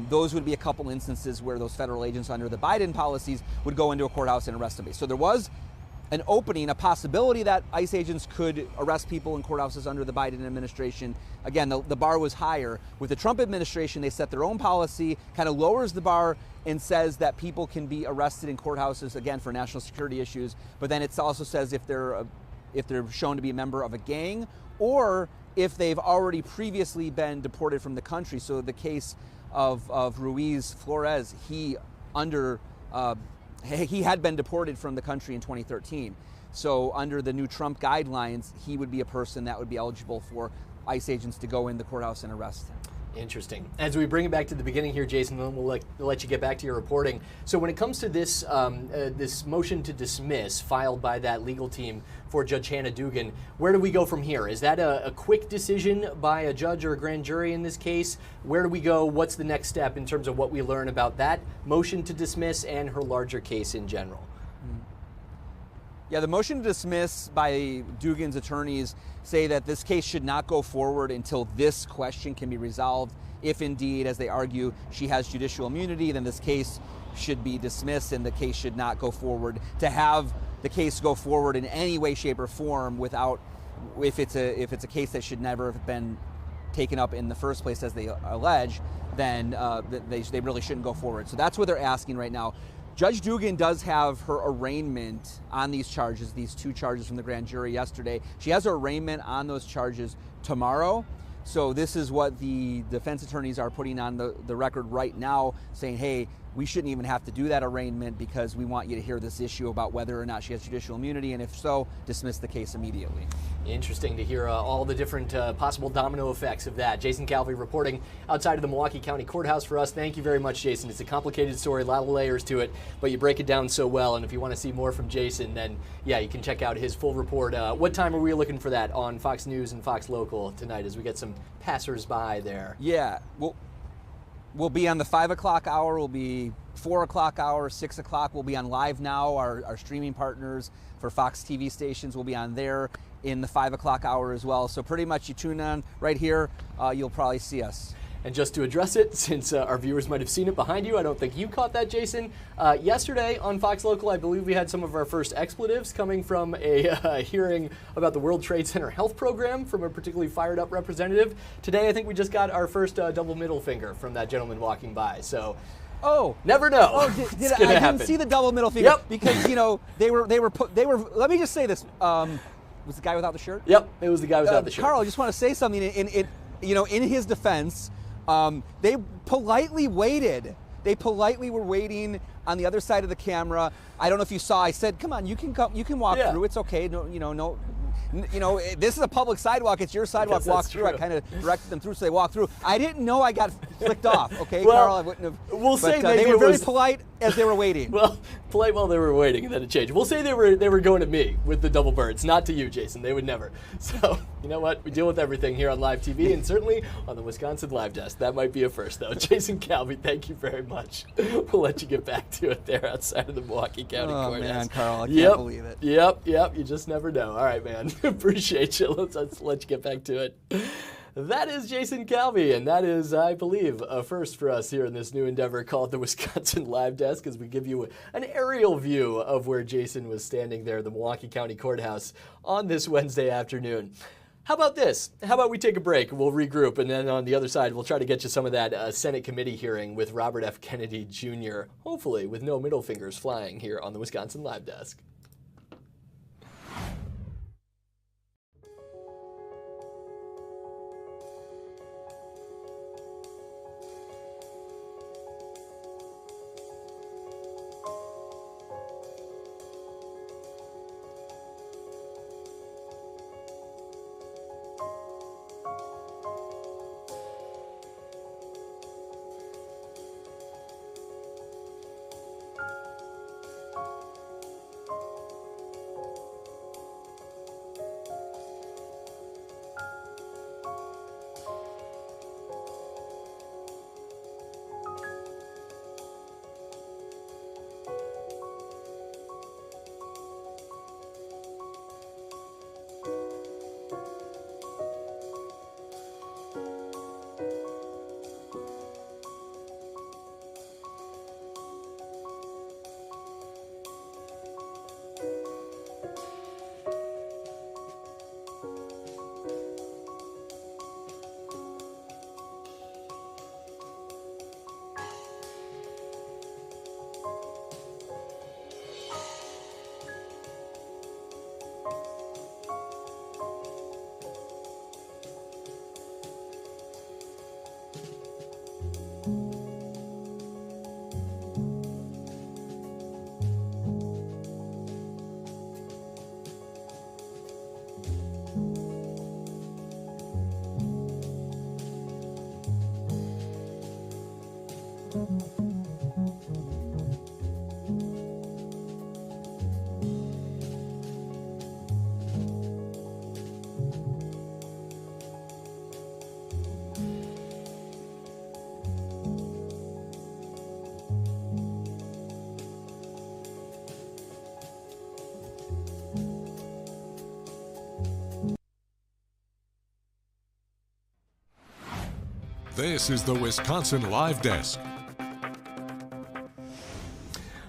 Those would be a couple instances where those federal agents under the Biden policies would go into a courthouse and arrest somebody. So there was an opening, a possibility that ICE agents could arrest people in courthouses under the Biden administration. Again, the bar was higher. With the Trump administration, they set their own policy, kind of lowers the bar and says that people can be arrested in courthouses, again, for national security issues. But then it also says if they're shown to be a member of a gang or if they've already previously been deported from the country. So the case of Ruiz Flores, he had been deported from the country in 2013. So under the new Trump guidelines, he would be a person that would be eligible for ICE agents to go in the courthouse and arrest him. Interesting. As we bring it back to the beginning here, Jason, then we'll let you get back to your reporting. So when it comes to this this motion to dismiss filed by that legal team for Judge Hannah Dugan, where do we go from here? Is that a quick decision by a judge or a grand jury in this case? Where do we go? What's the next step in terms of what we learn about that motion to dismiss and her larger case in general? Yeah, the motion to dismiss by Dugan's attorneys say that this case should not go forward until this question can be resolved. If indeed, as they argue, she has judicial immunity, then this case should be dismissed and the case should not go forward. To have the case go forward in any way, shape, or form without, if it's a case that should never have been taken up in the first place, as they allege, then they really shouldn't go forward. So that's what they're asking right now. Judge Dugan does have her arraignment on these charges, these two charges from the grand jury yesterday. She has her arraignment on those charges tomorrow. So this is what the defense attorneys are putting on the record right now, saying, hey, we shouldn't even have to do that arraignment because we want you to hear this issue about whether or not she has judicial immunity, and if so, dismiss the case immediately. Interesting to hear all the different possible domino effects of that. Jason Calvi reporting outside of the Milwaukee County Courthouse for us. Thank you very much, Jason. It's a complicated story, a lot of layers to it, but you break it down so well. And if you want to see more from Jason, then yeah, you can check out his full report. What time are we looking for that on Fox News and Fox Local tonight as we get some passers-by there? Yeah, we'll be on the 5 o'clock hour, we'll be 4 o'clock hour, 6 o'clock. We'll be on Live Now, our streaming partners for Fox TV stations will be on there in the 5 o'clock hour as well. So pretty much you tune on right here, you'll probably see us. And just to address it, since our viewers might have seen it behind you, I don't think you caught that, Jason. Yesterday on Fox Local, I believe we had some of our first expletives coming from a hearing about the World Trade Center health program from a particularly fired up representative. Today, I think we just got our first double middle finger from that gentleman walking by. So, never know. Oh, I didn't see the double middle finger because they were. Let me just say this. Was the guy without the shirt? Yep, it was the guy without the shirt. Carl, I just want to say something. In his defense, they politely waited. They politely were waiting on the other side of the camera. I don't know if you saw. I said, "Come on, you can come. You can walk through. It's okay. No. This is a public sidewalk. It's your sidewalk. Walk through." I kind of directed them through, so they walked through. I didn't know I got flicked off. Okay, well, Carl, I wouldn't have. We'll say they were very polite as they were waiting. Well, polite while they were waiting, and then it changed. We'll say they were going at me with the double birds, not to you, Jason. They would never. So you know what? We deal with everything here on live TV, and certainly on the Wisconsin Live Desk. That might be a first, though. Jason Calvi, thank you very much. We'll let you get back to it there outside of the Milwaukee County Courthouse. Oh man, Carl, I can't believe it. Yep. You just never know. All right, man. Appreciate you. Let's let you get back to it. That is Jason Calvi, and that is, I believe, a first for us here in this new endeavor called the Wisconsin Live Desk, as we give you an aerial view of where Jason was standing there at the Milwaukee County Courthouse on this Wednesday afternoon. How about this? How about we take a break, we'll regroup, and then on the other side, we'll try to get you some of that Senate committee hearing with Robert F. Kennedy Jr., hopefully with no middle fingers flying here on the Wisconsin Live Desk. This is the Wisconsin Live Desk.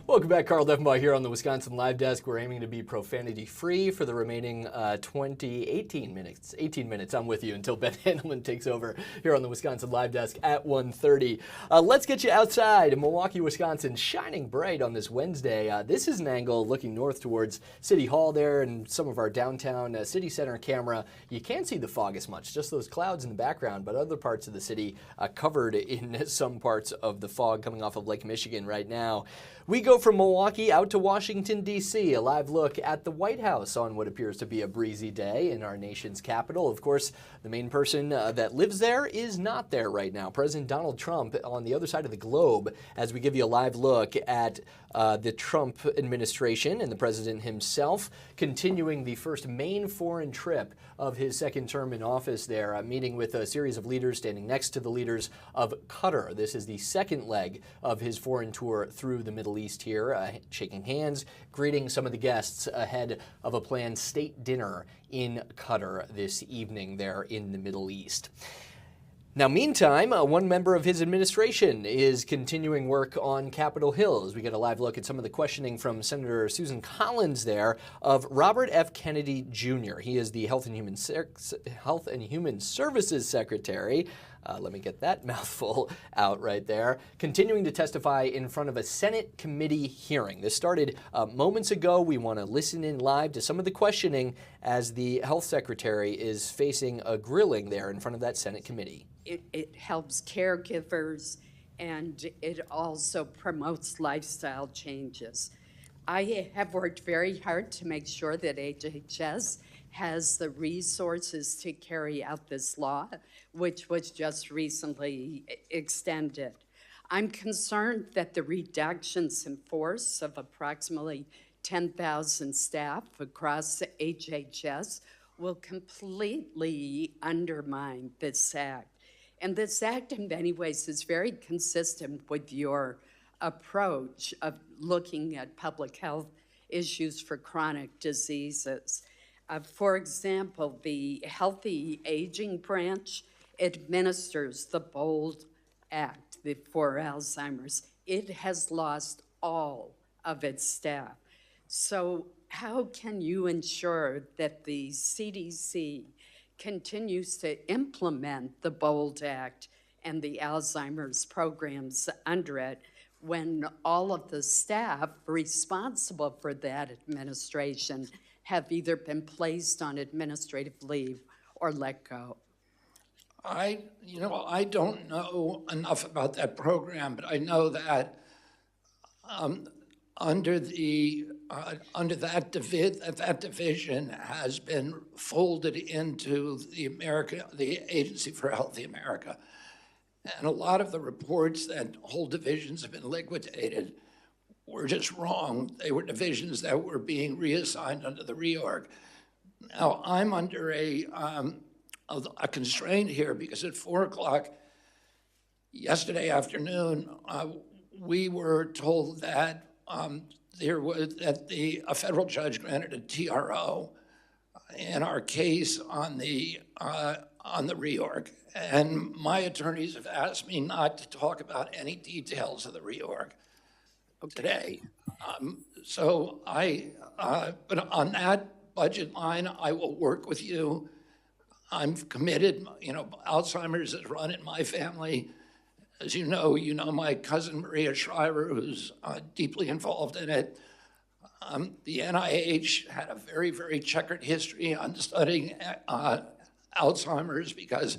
Welcome back, Carl Deffenbaugh here on the Wisconsin Live Desk. We're aiming to be profanity-free for the remaining 18 minutes. I'm with you until Ben Handelman takes over here on the Wisconsin Live Desk at 1:30. Let's get you outside in Milwaukee, Wisconsin, shining bright on this Wednesday. This is an angle looking north towards City Hall there and some of our downtown city center camera. You can't see the fog as much, just those clouds in the background, but other parts of the city covered in some parts of the fog coming off of Lake Michigan right now. We go from Milwaukee out to Washington, D.C., a live look at the White House on what appears to be a breezy day in our nation's capital. Of course, the main person that lives there is not there right now. President Donald Trump on the other side of the globe, as we give you a live look at the Trump administration and the president himself continuing the first main foreign trip of his second term in office there, meeting with a series of leaders, standing next to the leaders of Qatar. This is the second leg of his foreign tour through the Middle East here, shaking hands, greeting some of the guests ahead of a planned state dinner in Qatar this evening there in the Middle East. Now, meantime, one member of his administration is continuing work on Capitol Hill as we get a live look at some of the questioning from Senator Susan Collins there of Robert F. Kennedy Jr. He is the Health and Human Services Secretary. Let me get that mouthful out right there. Continuing to testify in front of a Senate committee hearing. This started moments ago. We want to listen in live to some of the questioning as the health secretary is facing a grilling there in front of that Senate committee. It helps caregivers, and it also promotes lifestyle changes. I have worked very hard to make sure that HHS has the resources to carry out this law, which was just recently extended. I'm concerned that the reductions in force of approximately 10,000 staff across the HHS will completely undermine this act. And this act, in many ways, is very consistent with your approach of looking at public health issues for chronic diseases. For example, the Healthy Aging branch administers the BOLD Act for Alzheimer's, it has lost all of its staff. So how can you ensure that the CDC continues to implement the BOLD Act and the Alzheimer's programs under it when all of the staff responsible for that administration have either been placed on administrative leave or let go? I don't know enough about that program, but I know that under that division has been folded into the Agency for Healthy America. And a lot of the reports that whole divisions have been liquidated were just wrong. They were divisions that were being reassigned under the reorg. Now, I'm under a constraint here because at 4 o'clock yesterday afternoon, we were told that a federal judge granted a TRO in our case on the reorg. And my attorneys have asked me not to talk about any details of the reorg today. But on that budget line, I will work with you. I'm committed. Alzheimer's is run in my family. As you know my cousin Maria Shriver, who's deeply involved in it. The NIH had a very, very checkered history on studying Alzheimer's because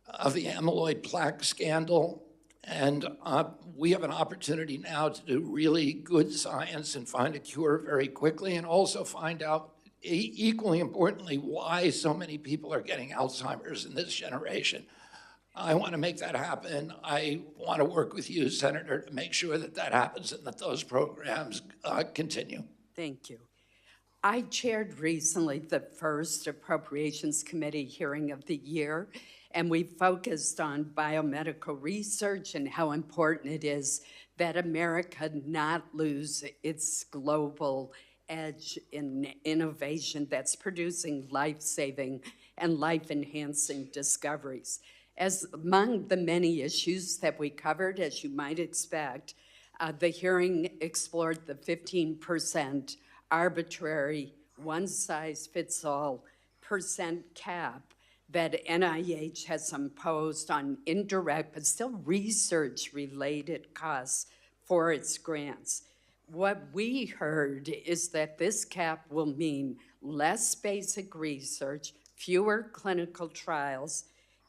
of the amyloid plaque scandal. And we have an opportunity now to do really good science and find a cure very quickly, and also find out, equally importantly, why so many people are getting Alzheimer's in this generation. I want to make that happen. I want to work with you, Senator, to make sure that that happens and that those programs continue. Thank you. I chaired recently the first Appropriations Committee hearing of the year, and we focused on biomedical research and how important it is that America not lose its global edge in innovation that's producing life-saving and life-enhancing discoveries. As among the many issues that we covered, as you might expect, the hearing explored the 15% arbitrary one-size-fits-all percent cap that NIH has imposed on indirect but still research-related costs for its grants. What we heard is that this cap will mean less basic research, fewer clinical trials,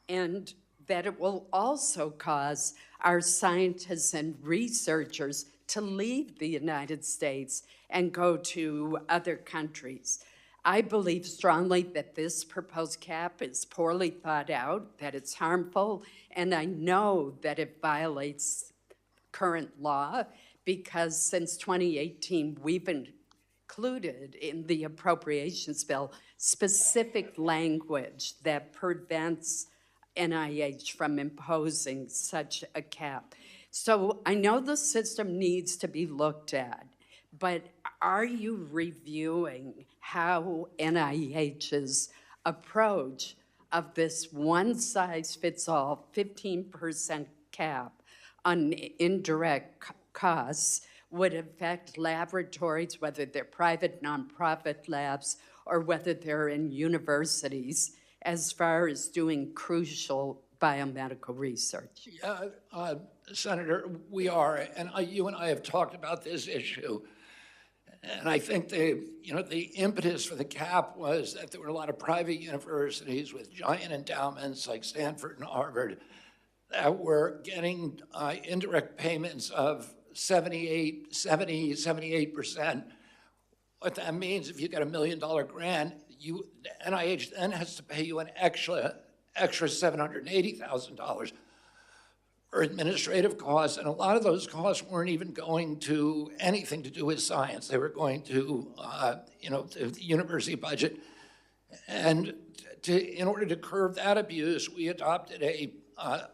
and that it will also cause our scientists and researchers to leave the United States and go to other countries. I believe strongly that this proposed cap is poorly thought out, that it's harmful, and I know that it violates current law because since 2018, we've included in the appropriations bill specific language that prevents NIH from imposing such a cap. So I know the system needs to be looked at, but are you reviewing how NIH's approach of this one-size-fits-all 15% cap on indirect costs would affect laboratories, whether they're private, nonprofit labs, or whether they're in universities, as far as doing crucial biomedical research? Yeah, Senator, we are, and you and I have talked about this issue. And I think the impetus for the cap was that there were a lot of private universities with giant endowments like Stanford and Harvard that were getting indirect payments of 78%. What that means, if you get $1 million grant, NIH then has to pay you an extra $780,000 for administrative costs, and a lot of those costs weren't even going to anything to do with science. They were going to, to the university budget. And in order to curb that abuse, we adopted a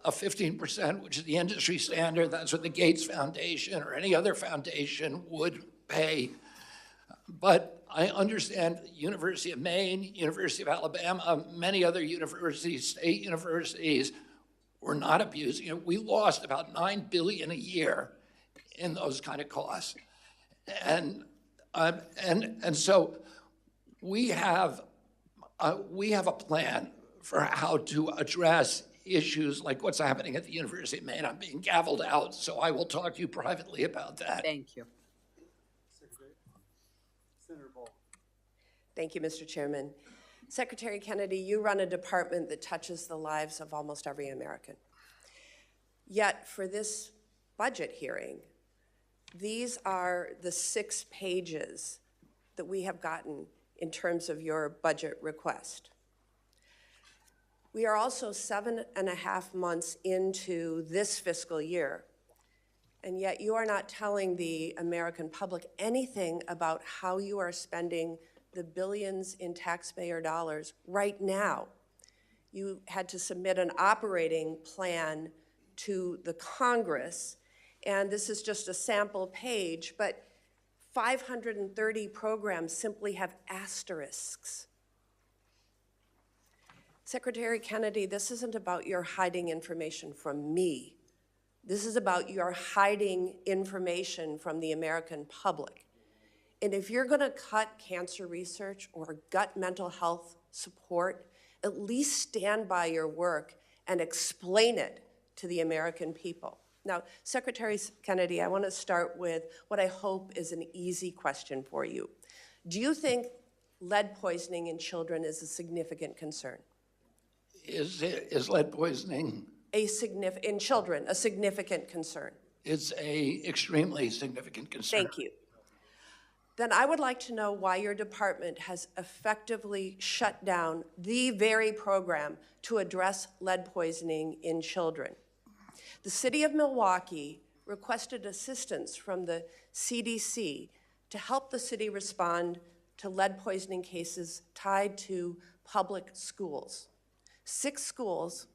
15%, which is the industry standard. That's what the Gates Foundation or any other foundation would pay. But I understand University of Maine, University of Alabama, many other universities, state universities, were not abusing it. We lost about $9 billion a year in those kind of costs. And so we have a plan for how to address issues like what's happening at the University of Maine. I'm being gavelled out, so I will talk to you privately about that. Thank you. Senator Ball. Thank you, Mr. Chairman. Secretary Kennedy, you run a department that touches the lives of almost every American. Yet for this budget hearing, these are the 6 pages that we have gotten in terms of your budget request. We are also 7.5 months into this fiscal year, and yet you are not telling the American public anything about how you are spending the billions in taxpayer dollars right now. You had to submit an operating plan to the Congress, and this is just a sample page, but 530 programs simply have asterisks. Secretary Kennedy, this isn't about your hiding information from me. This is about your hiding information from the American public. And if you're going to cut cancer research or gut mental health support, at least stand by your work and explain it to the American people. Now, Secretary Kennedy, I want to start with what I hope is an easy question for you. Do you think lead poisoning in children is a significant concern? Is lead poisoning in children a significant concern? It's a extremely significant concern. Thank you. Then I would like to know why your department has effectively shut down the very program to address lead poisoning in children. The city of Milwaukee requested assistance from the CDC to help the city respond to lead poisoning cases tied to public schools. 6 schools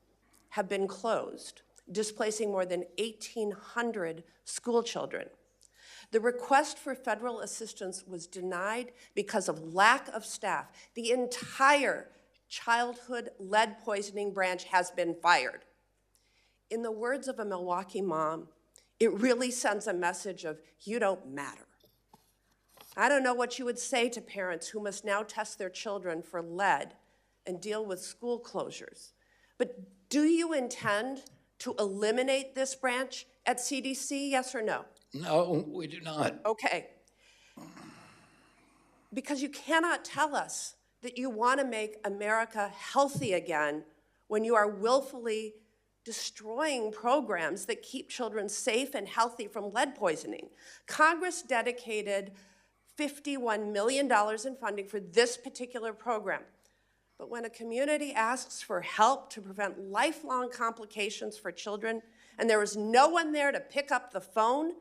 have been closed, displacing more than 1,800 school children. The request for federal assistance was denied because of lack of staff. The entire childhood lead poisoning branch has been fired. In the words of a Milwaukee mom, it really sends a message of, you don't matter. I don't know what you would say to parents who must now test their children for lead and deal with school closures. But do you intend to eliminate this branch at CDC, yes or no? No, we do not. Okay. Because you cannot tell us that you want to make America healthy again when you are willfully destroying programs that keep children safe and healthy from lead poisoning. Congress dedicated $51 million in funding for this particular program. But when a community asks for help to prevent lifelong complications for children, and there is no one there to pick up the phone,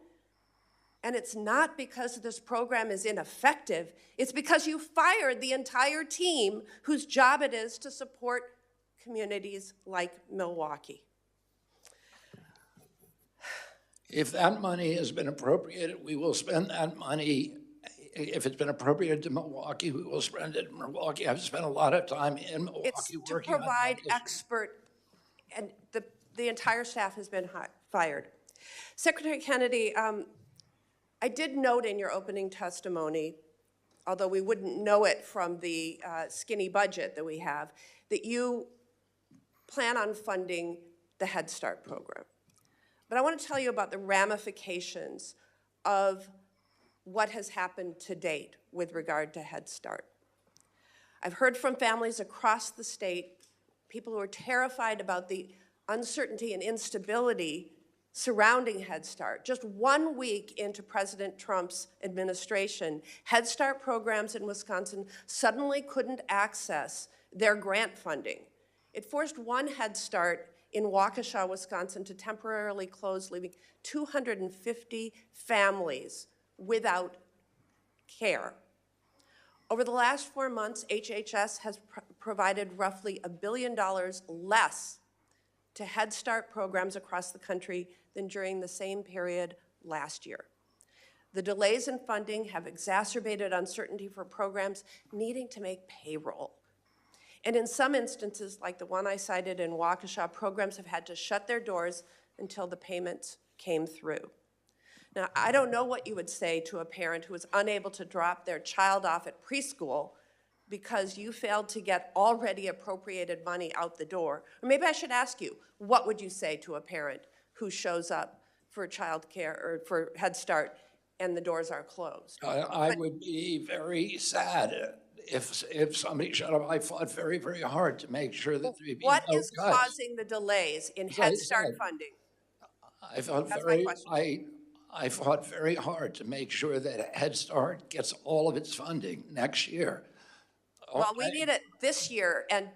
and it's not because this program is ineffective, it's because you fired the entire team whose job it is to support communities like Milwaukee. If that money has been appropriated, we will spend that money. If it's been appropriated to Milwaukee, we will spend it in Milwaukee. I've spent a lot of time in Milwaukee it's to working on provide that expert, and the entire staff has been fired. Secretary Kennedy, I did note in your opening testimony, although we wouldn't know it from the skinny budget that we have, that you plan on funding the Head Start program. But I want to tell you about the ramifications of what has happened to date with regard to Head Start. I've heard from families across the state, people who are terrified about the uncertainty and instability surrounding Head Start. Just 1 week into President Trump's administration, Head Start programs in Wisconsin suddenly couldn't access their grant funding. It forced one Head Start in Waukesha, Wisconsin to temporarily close, leaving 250 families without care. Over the last 4 months, HHS has provided roughly $1 billion less to Head Start programs across the country than during the same period last year. The delays in funding have exacerbated uncertainty for programs needing to make payroll. And in some instances, like the one I cited in Waukesha, programs have had to shut their doors until the payments came through. Now, I don't know what you would say to a parent who is unable to drop their child off at preschool because you failed to get already appropriated money out the door. Or maybe I should ask you, what would you say to a parent who shows up for child care or for Head Start and the doors are closed? I would be very sad if somebody shut up. I fought very, very hard to make sure that there would be What no is cuts. causing the delays in As I Head Start said, funding? I fought That's my question. I fought very hard to make sure that Head Start gets all of its funding next year. Well, we need it this year, and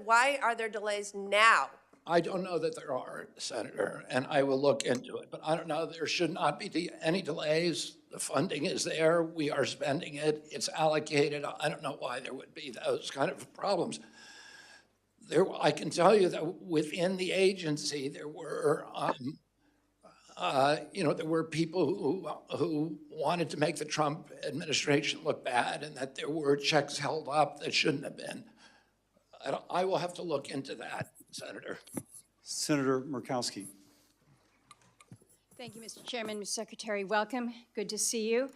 why are there delays now? I don't know that there are, Senator, and I will look into it. But I don't know, there should not be any delays. The funding is there. We are spending it. It's allocated. I don't know why there would be those kind of problems. I can tell you that within the agency, there were, there were people who wanted to make the Trump administration look bad, and that there were checks held up that shouldn't have been. I will have to look into that, Senator. Senator Murkowski. Thank you, Mr. Chairman. Mr. Secretary, welcome. Good to see you.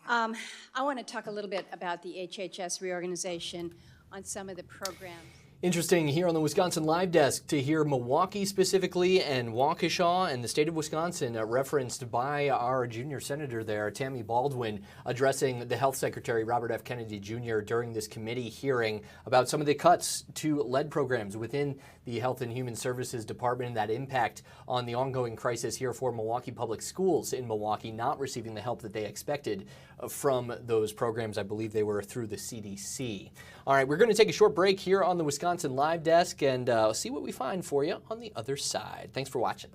I want to talk a little bit about the HHS reorganization on some of the programs. Interesting here on the Wisconsin Live Desk to hear Milwaukee specifically and Waukesha and the state of Wisconsin referenced by our junior senator there, Tammy Baldwin, addressing the Health Secretary, Robert F. Kennedy Jr., during this committee hearing about some of the cuts to lead programs within the Health and Human Services Department and that impact on the ongoing crisis here for Milwaukee Public Schools in Milwaukee not receiving the help that they expected from those programs. I believe they were through the CDC. All right, we're going to take a short break here on the Wisconsin Live Desk and see what we find for you on the other side. Thanks for watching.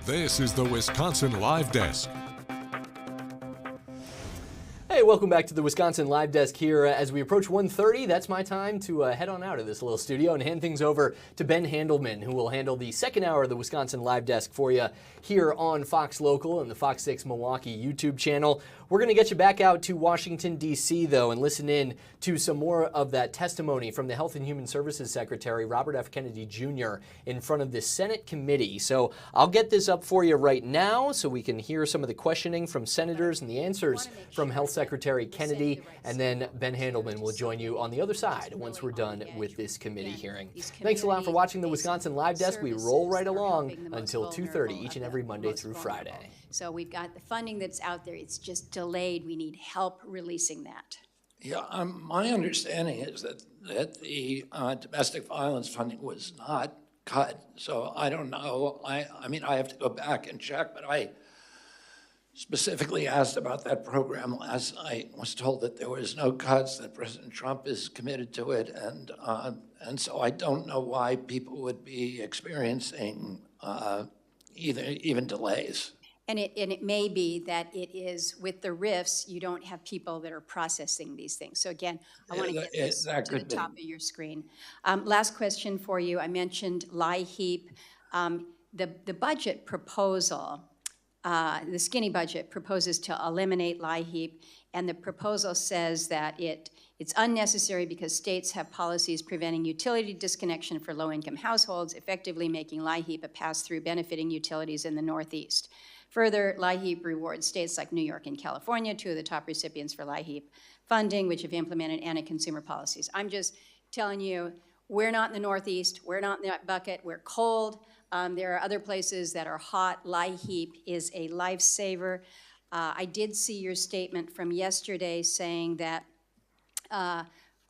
This is the Wisconsin Live Desk. Hey, welcome back to the Wisconsin Live Desk here. As we approach 1:30, that's my time to head on out of this little studio and hand things over to Ben Handelman, who will handle the second hour of the Wisconsin Live Desk for you here on Fox Local and the Fox 6 Milwaukee YouTube channel. We're going to get you back out to Washington, D.C., though, and listen in to some more of that testimony from the Health and Human Services Secretary, Robert F. Kennedy Jr., in front of the Senate committee. So I'll get this up for you right now so we can hear some of the questioning from senators and the answers from Health Secretary Secretary Kennedy, and then Ben Handelman will join you on the other side once we're done with this committee hearing. Thanks a lot for watching the Wisconsin Live Desk. We roll right along until 2:30 each and every Monday through Friday. So we've got the funding that's out there. It's just delayed. We need help releasing that. Yeah, my understanding is that the domestic violence funding was not cut. So I don't know. I mean, I have to go back and check, but I specifically asked about that program last night. Was told that there was no cuts, that President Trump is committed to it, and so I don't know why people would be experiencing even delays. And it may be that it is with the RIFs, you don't have people that are processing these things. So again, I want to get this to the top of your screen. Last question for you. I mentioned LIHEAP. The budget proposal, the skinny budget proposes to eliminate LIHEAP, and the proposal says that it's unnecessary because states have policies preventing utility disconnection for low-income households, effectively making LIHEAP a pass-through benefiting utilities in the Northeast. Further, LIHEAP rewards states like New York and California, two of the top recipients for LIHEAP funding, which have implemented anti-consumer policies. I'm just telling you, we're not in the Northeast, we're not in that bucket, we're cold. There are other places that are hot. LIHEAP is a lifesaver. I did see your statement from yesterday saying that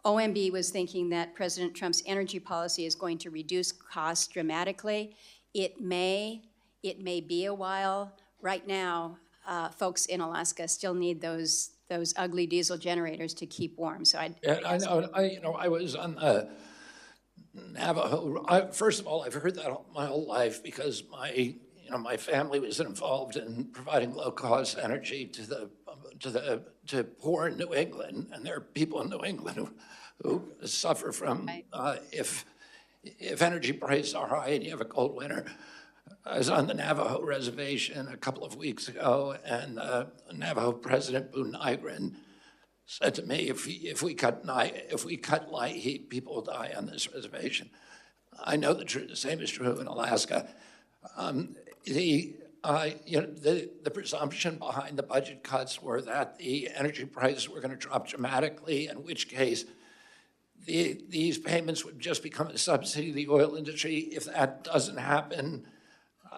OMB was thinking that President Trump's energy policy is going to reduce costs dramatically. It may be a while. Right now, folks in Alaska still need those ugly diesel generators to keep warm. So I know. I was on the Navajo. First of all, I've heard that my whole life because my family was involved in providing low-cost energy to poor New England, and there are people in New England who suffer from if energy prices are high and you have a cold winter. I was on the Navajo reservation a couple of weeks ago, and Navajo President Boone Nygren said to me, if we cut LIHEAP, people will die on this reservation. I know the same is true in Alaska. The presumption behind the budget cuts were that the energy prices were going to drop dramatically, in which case these payments would just become a subsidy to the oil industry. If that doesn't happen,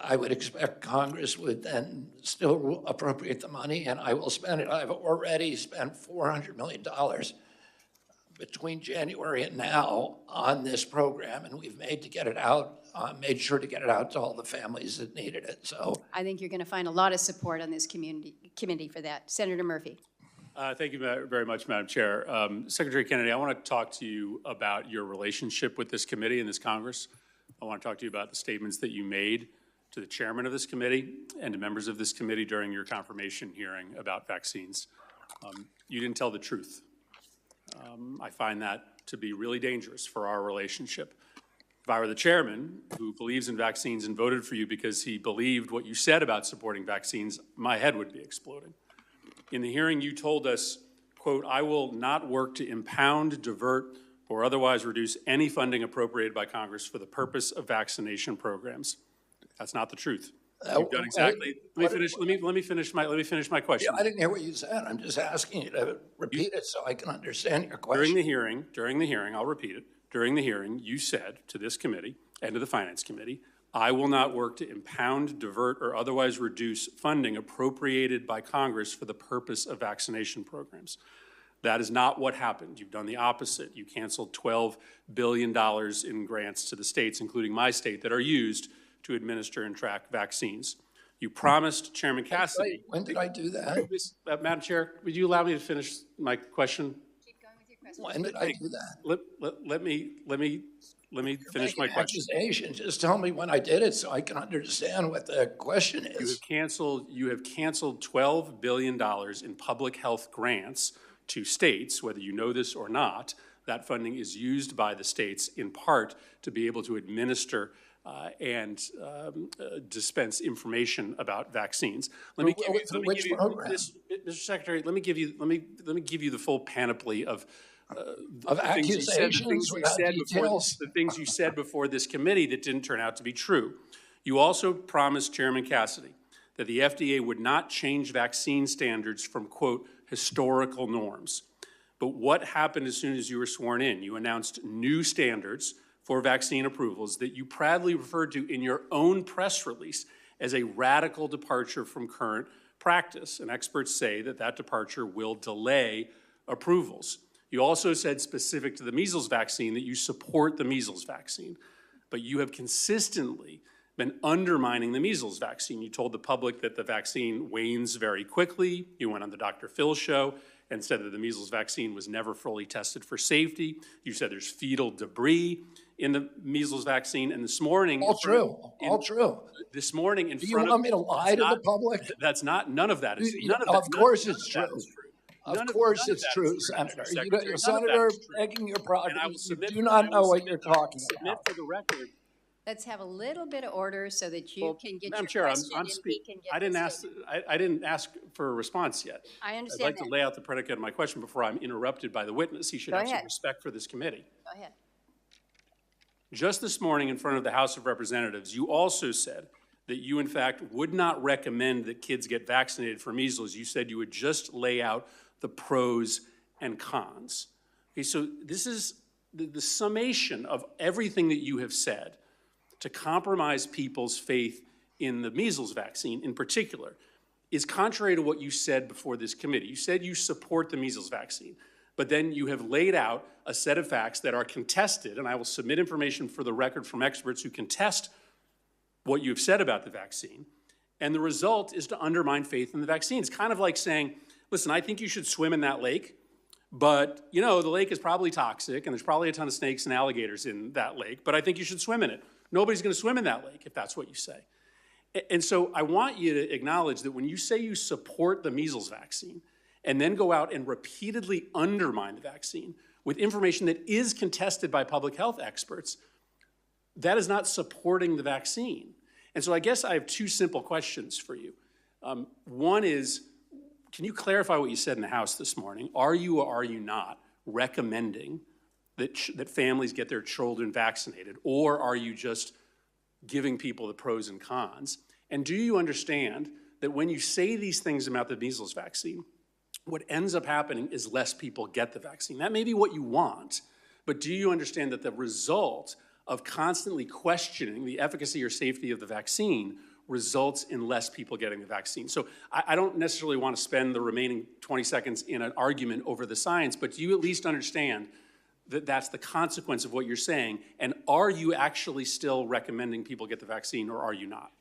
I would expect Congress would then still appropriate the money, and I will spend it. I've already spent $400 million between January and now on this program, and we've made sure to get it out to all the families that needed it. So I think you're going to find a lot of support on this committee for that. Senator Murphy. Thank you very much, Madam Chair. Secretary Kennedy, I want to talk to you about your relationship with this committee and this Congress. I want to talk to you about the statements that you made to the chairman of this committee and to members of this committee during your confirmation hearing about vaccines. You didn't tell the truth. I find that to be really dangerous for our relationship. If I were the chairman who believes in vaccines and voted for you because he believed what you said about supporting vaccines, my head would be exploding. In the hearing, you told us, quote, "I will not work to impound, divert, or otherwise reduce any funding appropriated by Congress for the purpose of vaccination programs." That's not the truth. You've done exactly. Let me finish my question. Yeah, I didn't hear what you said. I'm just asking you to repeat it so I can understand your question. During the hearing, I'll repeat it. During the hearing, you said to this committee and to the Finance Committee, "I will not work to impound, divert, or otherwise reduce funding appropriated by Congress for the purpose of vaccination programs." That is not what happened. You've done the opposite. You canceled $12 billion in grants to the states, including my state, that are used to administer and track vaccines. You promised Chairman Cassidy. When did I do that? Madam Chair, would you allow me to finish my question? Keep going with your question. When did I do that? Let me finish my question. Accusation. Just tell me when I did it so I can understand what the question is. You have canceled $12 billion in public health grants to states, whether you know this or not. That funding is used by the states in part to be able to administer and dispense information about vaccines. Mr. Secretary, let me give you the full panoply of accusations, the things you said before this committee that didn't turn out to be true. You also promised Chairman Cassidy that the FDA would not change vaccine standards from, quote, historical norms. But what happened as soon as you were sworn in? You announced new standards for vaccine approvals that you proudly referred to in your own press release as a radical departure from current practice. And experts say that that departure will delay approvals. You also said, specific to the measles vaccine, that you support the measles vaccine, but you have consistently been undermining the measles vaccine. You told the public that the vaccine wanes very quickly. You went on the Dr. Phil show and said that the measles vaccine was never fully tested for safety. You said there's fetal debris in the measles vaccine, and this morning— All true. This morning in Do front of— you want me to lie to the public? That's not, none of that is, none of that. Of course it's true. Of course it's true, Senator. You're Senator begging your progress. You do not know what you're talking about. For the record. Let's have a little bit of order so that you can get Madam your Chair, question I'm and we can get I didn't this ask. statement. I didn't ask for a response yet. I I'd understand like that. to lay out the predicate of my question before I'm interrupted by the witness. He should Go have some ahead. respect for this committee. Go ahead. Just this morning in front of the House of Representatives, you also said that you, in fact, would not recommend that kids get vaccinated for measles. You said you would just lay out the pros and cons. Okay, so this is the summation of everything that you have said to compromise people's faith in the measles vaccine in particular is contrary to what you said before this committee. You said you support the measles vaccine, but then you have laid out a set of facts that are contested, and I will submit information for the record from experts who contest what you've said about the vaccine, and the result is to undermine faith in the vaccine. It's kind of like saying, listen, I think you should swim in that lake, but you know, the lake is probably toxic, and there's probably a ton of snakes and alligators in that lake, but I think you should swim in it. Nobody's gonna swim in that lake if that's what you say. And so I want you to acknowledge that when you say you support the measles vaccine and then go out and repeatedly undermine the vaccine with information that is contested by public health experts, that is not supporting the vaccine. And so I guess I have two simple questions for you. One is, can you clarify what you said in the House this morning? Are you or are you not recommending that families get their children vaccinated, or are you just giving people the pros and cons? And do you understand that when you say these things about the measles vaccine, what ends up happening is less people get the vaccine? That may be what you want, but do you understand that the result of constantly questioning the efficacy or safety of the vaccine results in less people getting the vaccine? So I don't necessarily want to spend the remaining 20 seconds in an argument over the science, but do you at least understand that that's the consequence of what you're saying? And are you actually still recommending people get the vaccine, or are you not?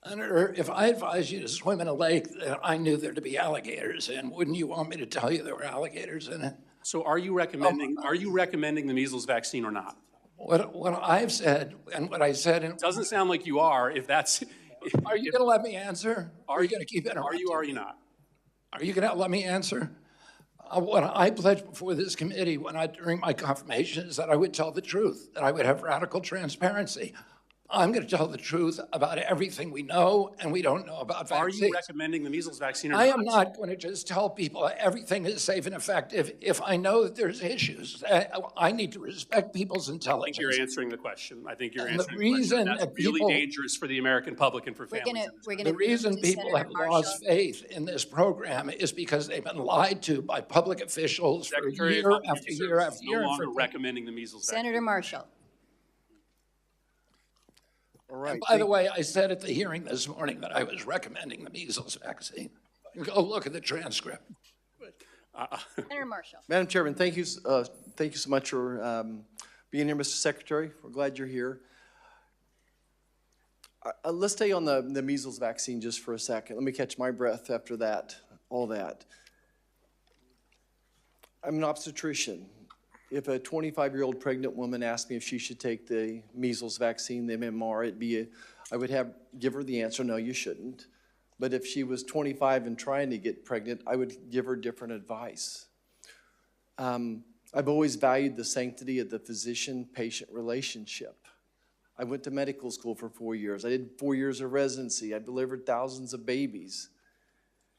Senator, if I advised you to swim in a lake that I knew there to be alligators in, wouldn't you want me to tell you there were alligators in it? So are you recommending the measles vaccine or not? What I've said and what I said— It doesn't sound like you are, if that's— Are you gonna let me answer? Or are you gonna keep interrupting? Are you or are you not? Are you gonna let me answer? What I pledged before this committee during my confirmation is that I would tell the truth, that I would have radical transparency. I'm going to tell the truth about everything we know and we don't know about vaccines. Are you recommending the measles vaccine or not? I am not going to just tell people everything is safe and effective if I know that there's issues. I need to respect people's intelligence. I think you're answering the question. I think you're And answering the reason the question. That's that people— really dangerous for the American public and for families. The reason people have lost faith in this program is because they've been lied to by public officials for year after year after year. No longer recommending the measles vaccine. Senator Marshall. All right. And by the way, I said at the hearing this morning that I was recommending the measles vaccine. Go look at the transcript. Senator Marshall. Madam Chairman, thank you so much for being here, Mr. Secretary. We're glad you're here. Let's stay on the measles vaccine just for a second. Let me catch my breath after that, all that. I'm an obstetrician. If a 25-year-old pregnant woman asked me if she should take the measles vaccine, the MMR, I would give her the answer, no, you shouldn't. But if she was 25 and trying to get pregnant, I would give her different advice. I've always valued the sanctity of the physician-patient relationship. I went to medical school for 4 years. I did 4 years of residency. I delivered thousands of babies.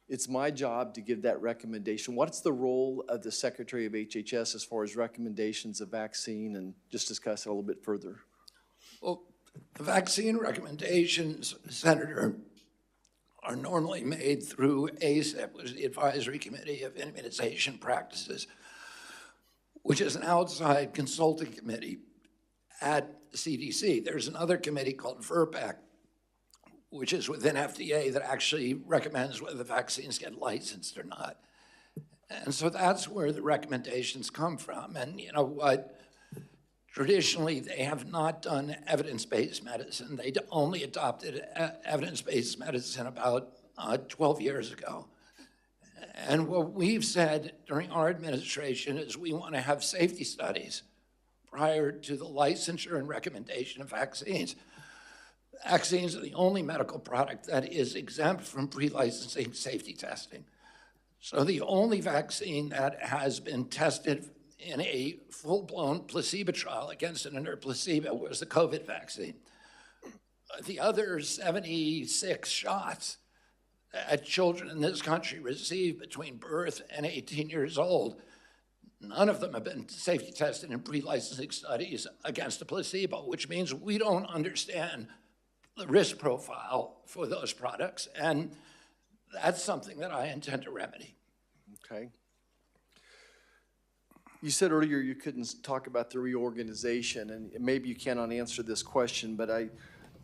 It's my job to give that recommendation. What's the role of the Secretary of HHS as far as recommendations of vaccine, and just discuss it a little bit further? Well, the vaccine recommendations, Senator, are normally made through ACIP, which is the Advisory Committee of Immunization Practices, which is an outside consulting committee at CDC. There's another committee called VRBPAC, which is within FDA, that actually recommends whether the vaccines get licensed or not. And so that's where the recommendations come from. And you know what? Traditionally, they have not done evidence-based medicine. They only adopted evidence-based medicine about 12 years ago. And what we've said during our administration is we want to have safety studies prior to the licensure and recommendation of vaccines. Vaccines are the only medical product that is exempt from pre-licensing safety testing. So the only vaccine that has been tested in a full-blown placebo trial against an inert placebo was the COVID vaccine. The other 76 shots that children in this country receive between birth and 18 years old, none of them have been safety tested in pre-licensing studies against a placebo, which means we don't understand the risk profile for those products, and that's something that I intend to remedy. Okay. You said earlier you couldn't talk about the reorganization, and maybe you cannot answer this question, but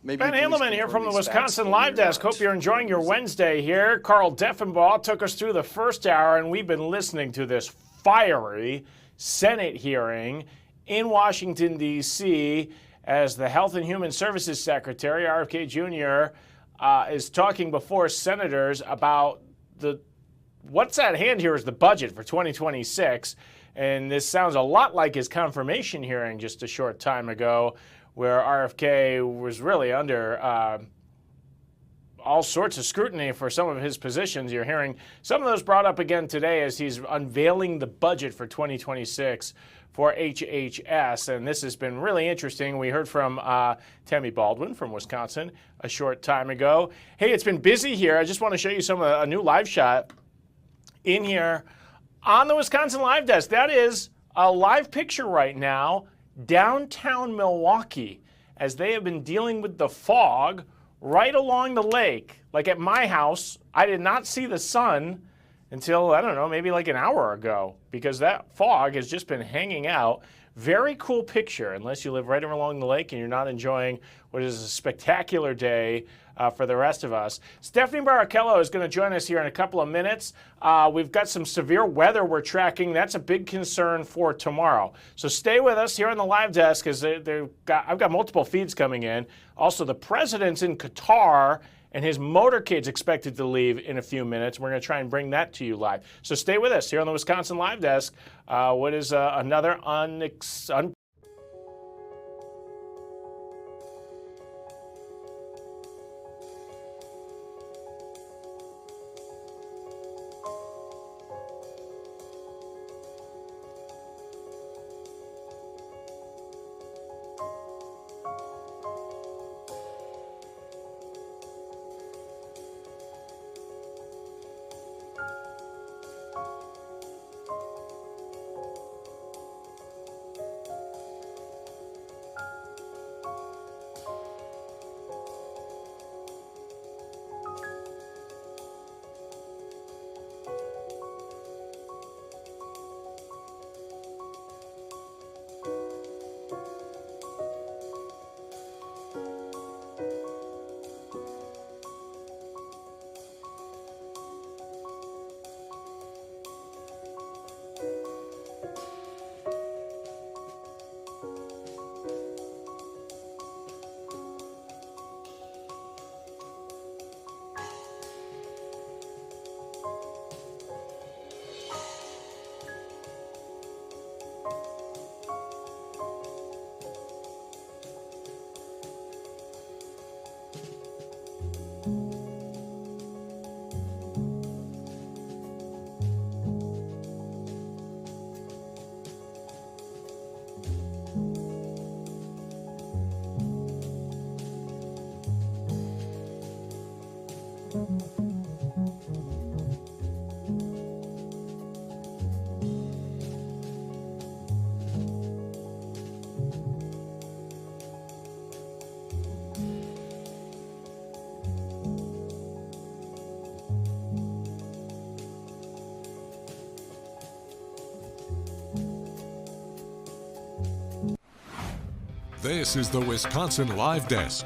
maybe Ben Handelman here from the Wisconsin Live Desk. Hope you're enjoying your Wednesday here. Carl Deffenbaugh took us through the first hour, and we've been listening to this fiery Senate hearing in Washington, D.C., as the Health and Human Services Secretary, RFK Jr., is talking before senators about what's at hand here is the budget for 2026. And this sounds a lot like his confirmation hearing just a short time ago, where RFK was really under all sorts of scrutiny for some of his positions. You're hearing some of those brought up again today as he's unveiling the budget for 2026 for HHS, and this has been really interesting. We heard from Tammy Baldwin from Wisconsin a short time ago. Hey, it's been busy here. I just want to show you a new live shot in here on the Wisconsin Live Desk. That is a live picture right now, downtown Milwaukee, as they have been dealing with the fog right along the lake. Like at my house, I did not see the sun until, I don't know, maybe like an hour ago, because that fog has just been hanging out. Very cool picture, unless you live right along the lake and you're not enjoying what is a spectacular day for the rest of us. Stephanie Barrichello is going to join us here in a couple of minutes. We've got some severe weather we're tracking. That's a big concern for tomorrow. So stay with us here on the Live Desk, because I've got multiple feeds coming in. Also, the president's in Qatar, and his motorcade's expected to leave in a few minutes. We're going to try and bring that to you live. So stay with us here on the Wisconsin Live Desk. What is another This is the Wisconsin Live Desk.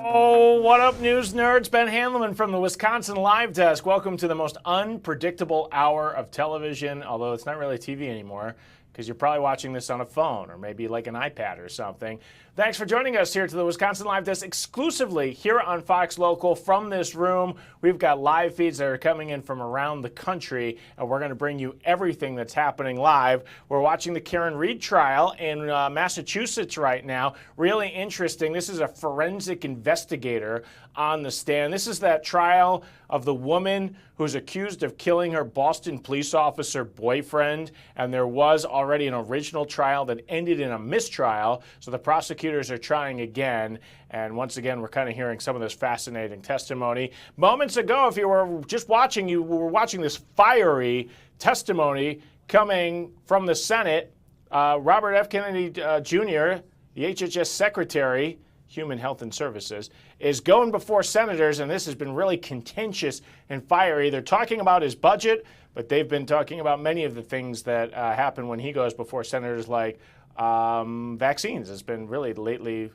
Oh, what up, news nerds? Ben Handelman from the Wisconsin Live Desk. Welcome to the most unpredictable hour of television, although it's not really TV anymore, because you're probably watching this on a phone or maybe like an iPad or something. Thanks for joining us here to the Wisconsin Live Desk exclusively here on Fox Local from this room. We've got live feeds that are coming in from around the country, and we're going to bring you everything that's happening live. We're watching the Karen Read trial in Massachusetts right now. Really interesting. This is a forensic investigator on the stand. This is that trial of the woman who's accused of killing her Boston police officer boyfriend, and there was already an original trial that ended in a mistrial, so the prosecutors are trying again, and once again we're kind of hearing some of this fascinating testimony. Moments ago, if you were just watching, you were watching this fiery testimony coming from the Senate. Robert F. Kennedy Jr., the HHS Secretary, Human Health and Services, is going before senators, and this has been really contentious and fiery. They're talking about his budget, but they've been talking about many of the things that happen when he goes before senators, like vaccines. It's been really lately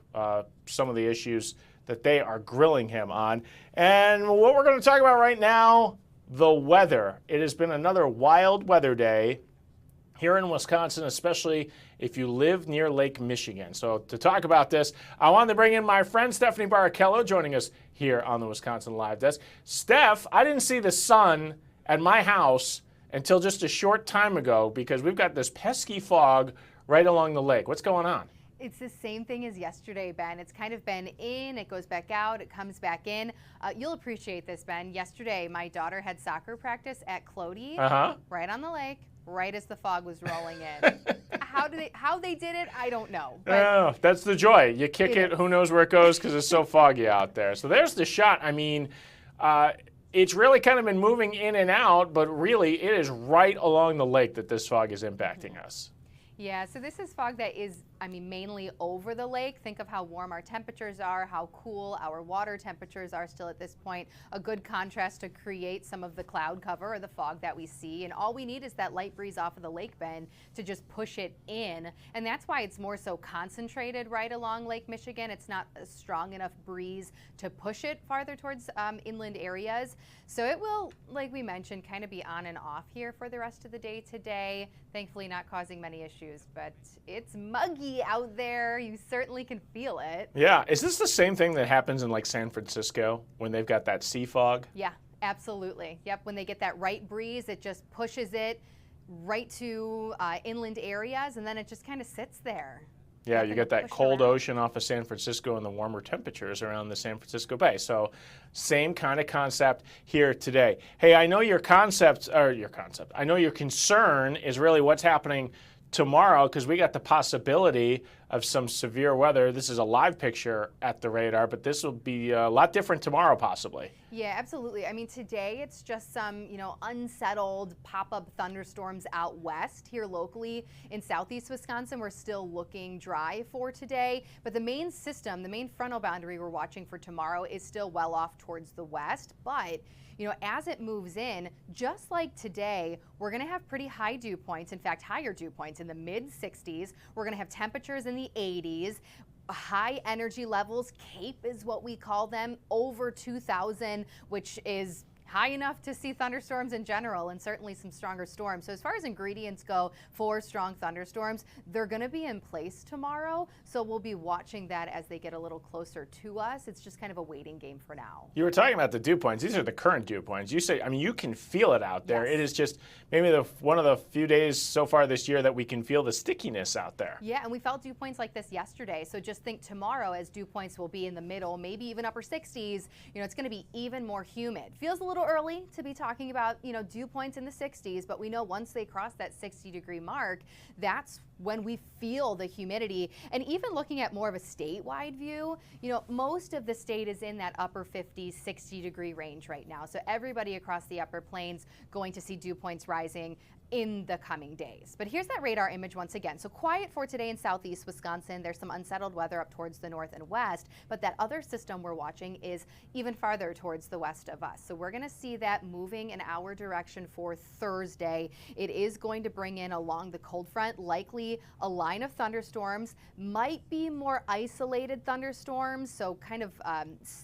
some of the issues that they are grilling him on. And what we're going to talk about right now, the weather. It has been another wild weather day here in Wisconsin, especially if you live near Lake Michigan. So to talk about this, I wanted to bring in my friend Stephanie Barrichello, joining us here on the Wisconsin Live Desk. Steph, I didn't see the sun at my house until just a short time ago because we've got this pesky fog right along the lake. What's going on? It's the same thing as yesterday, Ben. It's kind of been in, it goes back out, it comes back in. You'll appreciate this, Ben. Yesterday, my daughter had soccer practice at Clody, right on the lake, right as the fog was rolling in. How they did it, I don't know. Oh, that's the joy. You kick it, who knows where it goes because it's so foggy out there. So there's the shot. I mean, it's really kind of been moving in and out, but really it is right along the lake that this fog is impacting us. Yeah, so this is fog that is, mainly over the lake. Think of how warm our temperatures are, how cool our water temperatures are still at this point. A good contrast to create some of the cloud cover or the fog that we see. And all we need is that light breeze off of the lake, Ben, to just push it in. And that's why it's more so concentrated right along Lake Michigan. It's not a strong enough breeze to push it farther towards inland areas. So it will, like we mentioned, kind of be on and off here for the rest of the day today. Thankfully not causing many issues, but it's muggy out there. You certainly can feel it. Yeah. Is this the same thing that happens in like San Francisco when they've got that sea fog? Yeah, absolutely. Yep. When they get that right breeze, it just pushes it right to inland areas, and then it just kind of sits there. Yeah, you get that cold ocean off of San Francisco and the warmer temperatures around the San Francisco Bay. So same kind of concept here today. Hey, I know I know your concern is really what's happening tomorrow, because we got the possibility of some severe weather. This is a live picture at the radar, but this will be a lot different tomorrow possibly. Yeah, absolutely. Today it's just some, unsettled pop-up thunderstorms out west. Here locally in southeast Wisconsin, we're still looking dry for today, but the main system, the main frontal boundary we're watching for tomorrow is still well off towards the west, but as it moves in, just like today, we're going to have pretty high dew points, in fact, higher dew points in the mid-60s. We're going to have temperatures in the 80s. High energy levels, CAPE is what we call them, over 2,000, which is high enough to see thunderstorms in general, and certainly some stronger storms. So as far as ingredients go for strong thunderstorms, they're going to be in place tomorrow. So we'll be watching that as they get a little closer to us. It's just kind of a waiting game for now. You were talking about the dew points. These are the current dew points. You say, you can feel it out there. Yes. It is just maybe one of the few days so far this year that we can feel the stickiness out there. Yeah, and we felt dew points like this yesterday. So just think tomorrow, as dew points will be in the middle, maybe even upper 60s, it's going to be even more humid. Feels a little early to be talking about, dew points in the 60s, but we know once they cross that 60-degree mark, that's when we feel the humidity. And even looking at more of a statewide view, most of the state is in that upper 50s, 60-degree range right now. So everybody across the upper plains going to see dew points rising in the coming days. But here's that radar image once again. So quiet for today in southeast Wisconsin. There's some unsettled weather up towards the north and west, but that other system we're watching is even farther towards the west of us. So we're going to see that moving in our direction for Thursday. It is going to bring in along the cold front, likely see a line of thunderstorms, might be more isolated thunderstorms. So kind of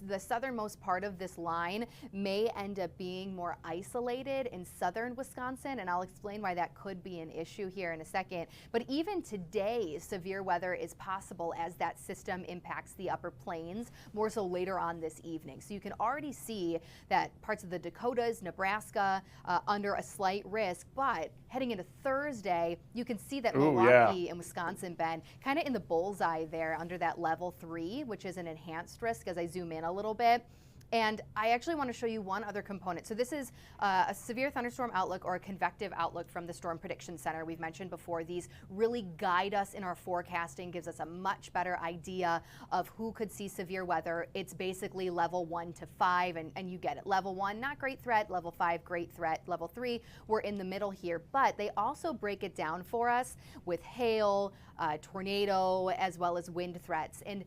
the southernmost part of this line may end up being more isolated in southern Wisconsin. And I'll explain why that could be an issue here in a second. But even today, severe weather is possible as that system impacts the upper plains, more so later on this evening. So you can already see that parts of the Dakotas, Nebraska, under a slight risk, but heading into Thursday, you can see that Milwaukee and Wisconsin, Ben, kind of in the bullseye there under that level 3, which is an enhanced risk as I zoom in a little bit. And I actually want to show you one other component. So this is a severe thunderstorm outlook or a convective outlook from the Storm Prediction Center. We've mentioned before, these really guide us in our forecasting, gives us a much better idea of who could see severe weather. It's basically level 1 to 5, and you get it. Level 1, not great threat. Level 5, great threat. Level 3, we're in the middle here. But they also break it down for us with hail, tornado, as well as wind threats. And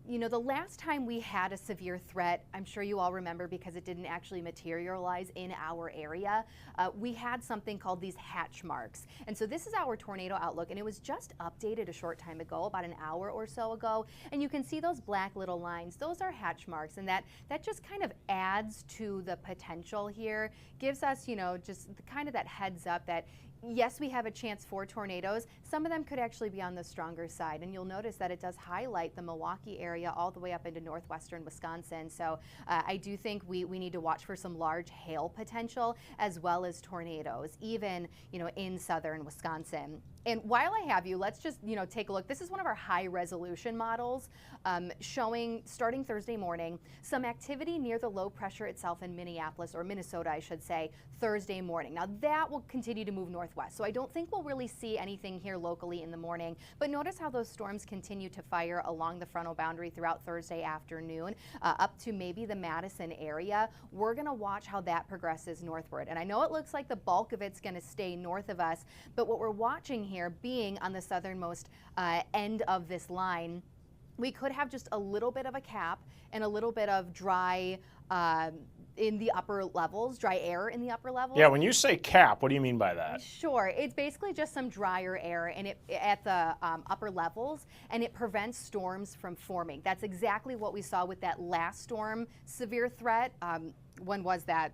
you know, the last time we had a severe threat, I'm sure you all remember because it didn't actually materialize in our area, we had something called these hatch marks. And so this is our tornado outlook, and it was just updated a short time ago, about an hour or so ago. And you can see those black little lines. Those are hatch marks, and that just kind of adds to the potential here, gives us, you know, just kind of that heads up that yes, we have a chance for tornadoes. Some of them could actually be on the stronger side, and you'll notice that it does highlight the Milwaukee area all the way up into northwestern Wisconsin. So I do think we need to watch for some large hail potential as well as tornadoes, even, you know, in southern Wisconsin. And while I have you, let's just, you know, take a look. This is one of our high resolution models showing, starting Thursday morning, some activity near the low pressure itself in Minneapolis, or Minnesota, I should say, Thursday morning. Now that will continue to move northwest. So I don't think we'll really see anything here locally in the morning, but notice how those storms continue to fire along the frontal boundary throughout Thursday afternoon, up to maybe the Madison area. We're gonna watch how that progresses northward. And I know it looks like the bulk of it's gonna stay north of us, but what we're watching here, being on the southernmost end of this line, we could have just a little bit of a cap and a little bit of dry in the upper levels, dry air in the upper levels. Yeah, when you say cap, what do you mean by that? Sure, it's basically just some drier air and it at the upper levels, and it prevents storms from forming. That's exactly what we saw with that last storm severe threat. When was that?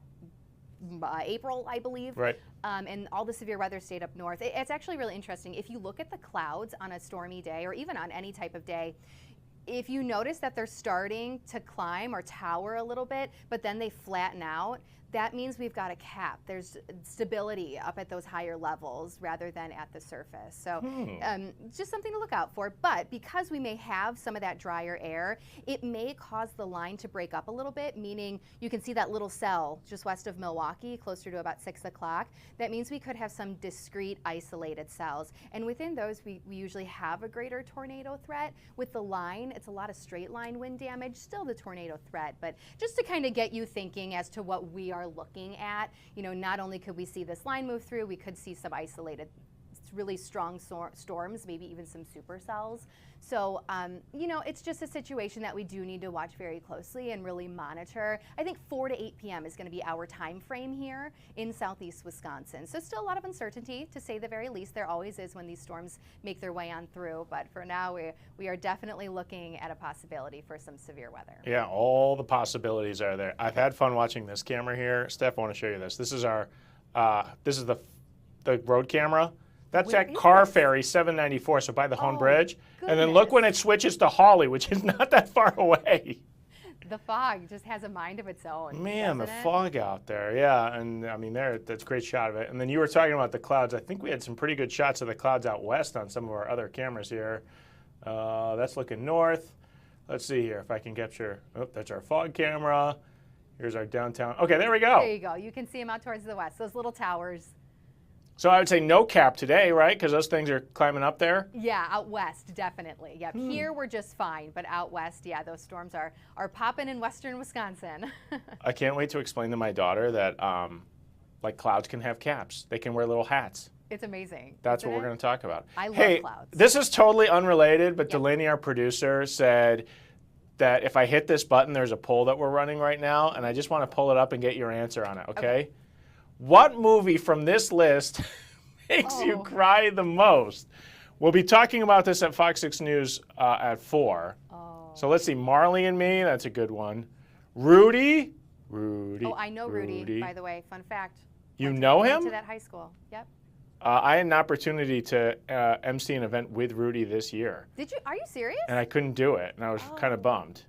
April, I believe. Right. And all the severe weather stayed up north. It's actually really interesting. If you look at the clouds on a stormy day, or even on any type of day, if you notice that they're starting to climb or tower a little bit, but then they flatten out, that means we've got a cap. There's stability up at those higher levels rather than at the surface. So just something to look out for. But because we may have some of that drier air, it may cause the line to break up a little bit, meaning you can see that little cell just west of Milwaukee, closer to about 6 o'clock. That means we could have some discrete isolated cells. And within those, we usually have a greater tornado threat. With the line, it's a lot of straight line wind damage, still the tornado threat. But just to kind of get you thinking as to what we are looking at, you know, not only could we see this line move through, we could see some isolated, really strong storms, maybe even some supercells. So, you know, it's just a situation that we do need to watch very closely and really monitor. I think 4 to 8 p.m. is going to be our time frame here in southeast Wisconsin. So still a lot of uncertainty, to say the very least. There always is when these storms make their way on through. But for now, we are definitely looking at a possibility for some severe weather. Yeah, all the possibilities are there. I've had fun watching this camera here. Steph, I want to show you this. This is our, this is the road camera. That's at Car Ferry 794, so by the Home Bridge. Goodness. And then look when it switches to Hawley, which is not that far away. The fog just has a mind of its own. Man, the fog out there, yeah. And I mean, that's a great shot of it. And then you were talking about the clouds. I think we had some pretty good shots of the clouds out west on some of our other cameras here. That's looking north. Let's see here if I can capture. Oh, that's our fog camera. Here's our downtown. Okay, there we go. There you go. You can see them out towards the west, those little towers. So I would say no cap today, right? Because those things are climbing up there? Yeah, out west, definitely. Yep. Here we're just fine, but out west, yeah, those storms are popping in western Wisconsin. I can't wait to explain to my daughter that like clouds can have caps. They can wear little hats. It's amazing. That's what we're going to talk about. I love clouds. This is totally unrelated, but Delaney, our producer, said that if I hit this button, there's a poll that we're running right now, and I just want to pull it up and get your answer on it, okay? What movie from this list makes you cry the most? We'll be talking about this at Fox 6 News at 4. Oh. So let's see. Marley and Me, that's a good one. Rudy. Oh, I know Rudy, by the way. Fun fact. You know him? Went to that high school. Yep. I had an opportunity to MC an event with Rudy this year. Did you? Are you serious? And I couldn't do it, and I was kind of bummed.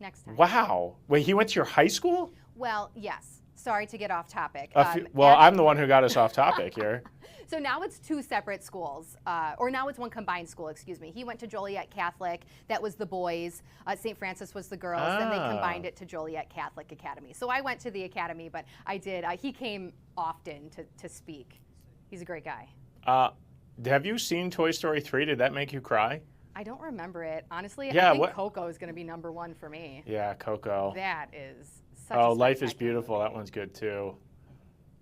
Next time. Wow. Wait, he went to your high school? Well, yes. Sorry to get off topic. Well, I'm the one who got us off topic here. So now it's two separate schools, or now it's one combined school, excuse me. He went to Joliet Catholic, that was the boys. St. Francis was the girls, then they combined it to Joliet Catholic Academy. So I went to the academy, but I did, he came often to speak. He's a great guy. Have you seen Toy Story 3? Did that make you cry? I don't remember it. Honestly, yeah, I think Coco is going to be #1 for me. Yeah, Coco. That is such a Life is Beautiful. Movie. That one's good too.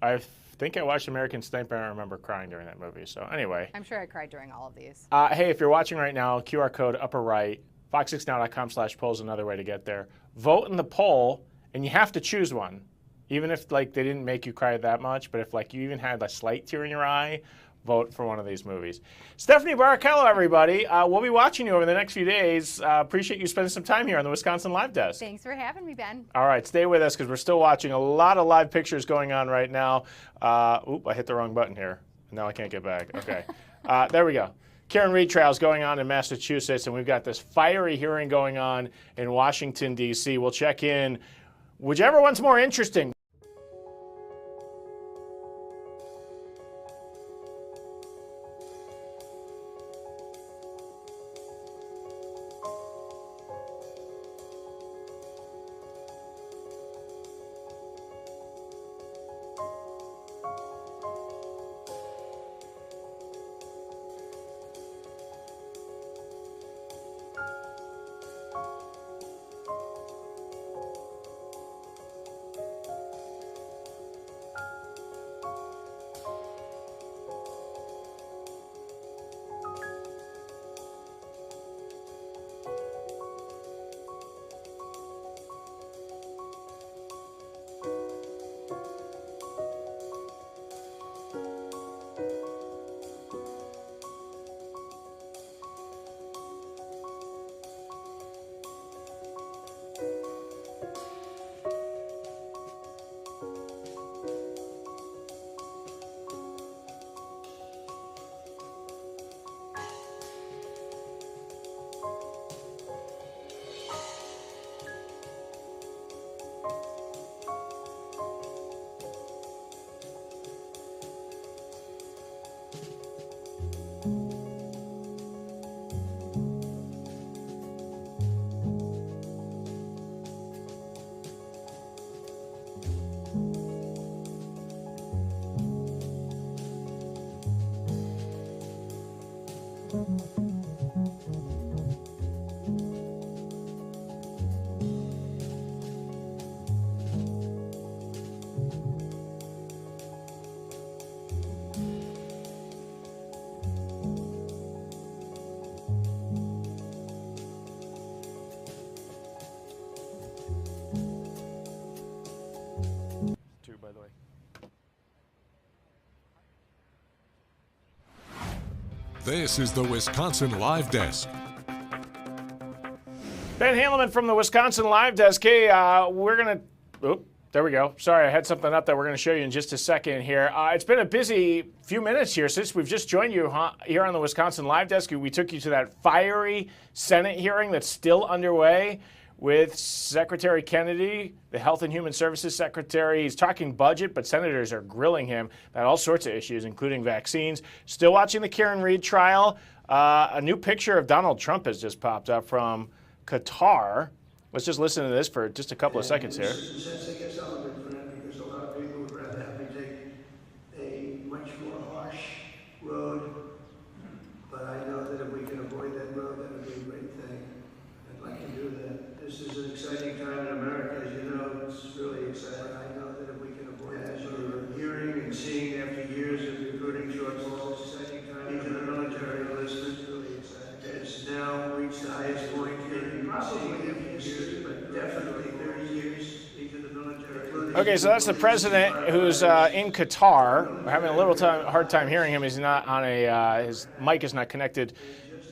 I think I watched American Sniper and I remember crying during that movie. So anyway. I'm sure I cried during all of these. Hey, if you're watching right now, QR code upper right, fox6now.com/poll is another way to get there. Vote in the poll, and you have to choose one. Even if they didn't make you cry that much, but if you even had a slight tear in your eye, vote for one of these movies. Stephanie Barrichello, everybody. We'll be watching you over the next few days. Appreciate you spending some time here on the Wisconsin Live Desk. Thanks for having me, Ben. All right, stay with us because we're still watching a lot of live pictures going on right now. I hit the wrong button here. Now I can't get back. Okay. There we go. Karen Reed trial's going on in Massachusetts, and we've got this fiery hearing going on in Washington, D.C. We'll check in. Whichever one's more interesting. This is the Wisconsin Live Desk. Ben Handelman from the Wisconsin Live Desk. Hey, we're going to... There we go. Sorry, I had something up that we're going to show you in just a second here. It's been a busy few minutes here since we've just joined you here on the Wisconsin Live Desk. We took you to that fiery Senate hearing that's still underway with Secretary Kennedy, the Health and Human Services Secretary. He's talking budget, but senators are grilling him about all sorts of issues, including vaccines. Still watching the Karen Reed trial. A new picture of Donald Trump has just popped up from Qatar. Let's just listen to this for just a couple of seconds here. Since it gets on good for him, because a lot of people would rather have me take a much more harsh road. But I know that if we can avoid that road, that would be a great thing. I'd like to do that. This is an exciting time in America, as you know. It's really exciting. I know that if we can avoid that, as you're hearing and seeing after years of recruiting shortfalls, into the military enlistment, has now reached the highest point here. Probably a few years, but definitely 30 years into the military. Okay, so that's the president who's in Qatar. We're having a little hard time hearing him. He's not on his mic is not connected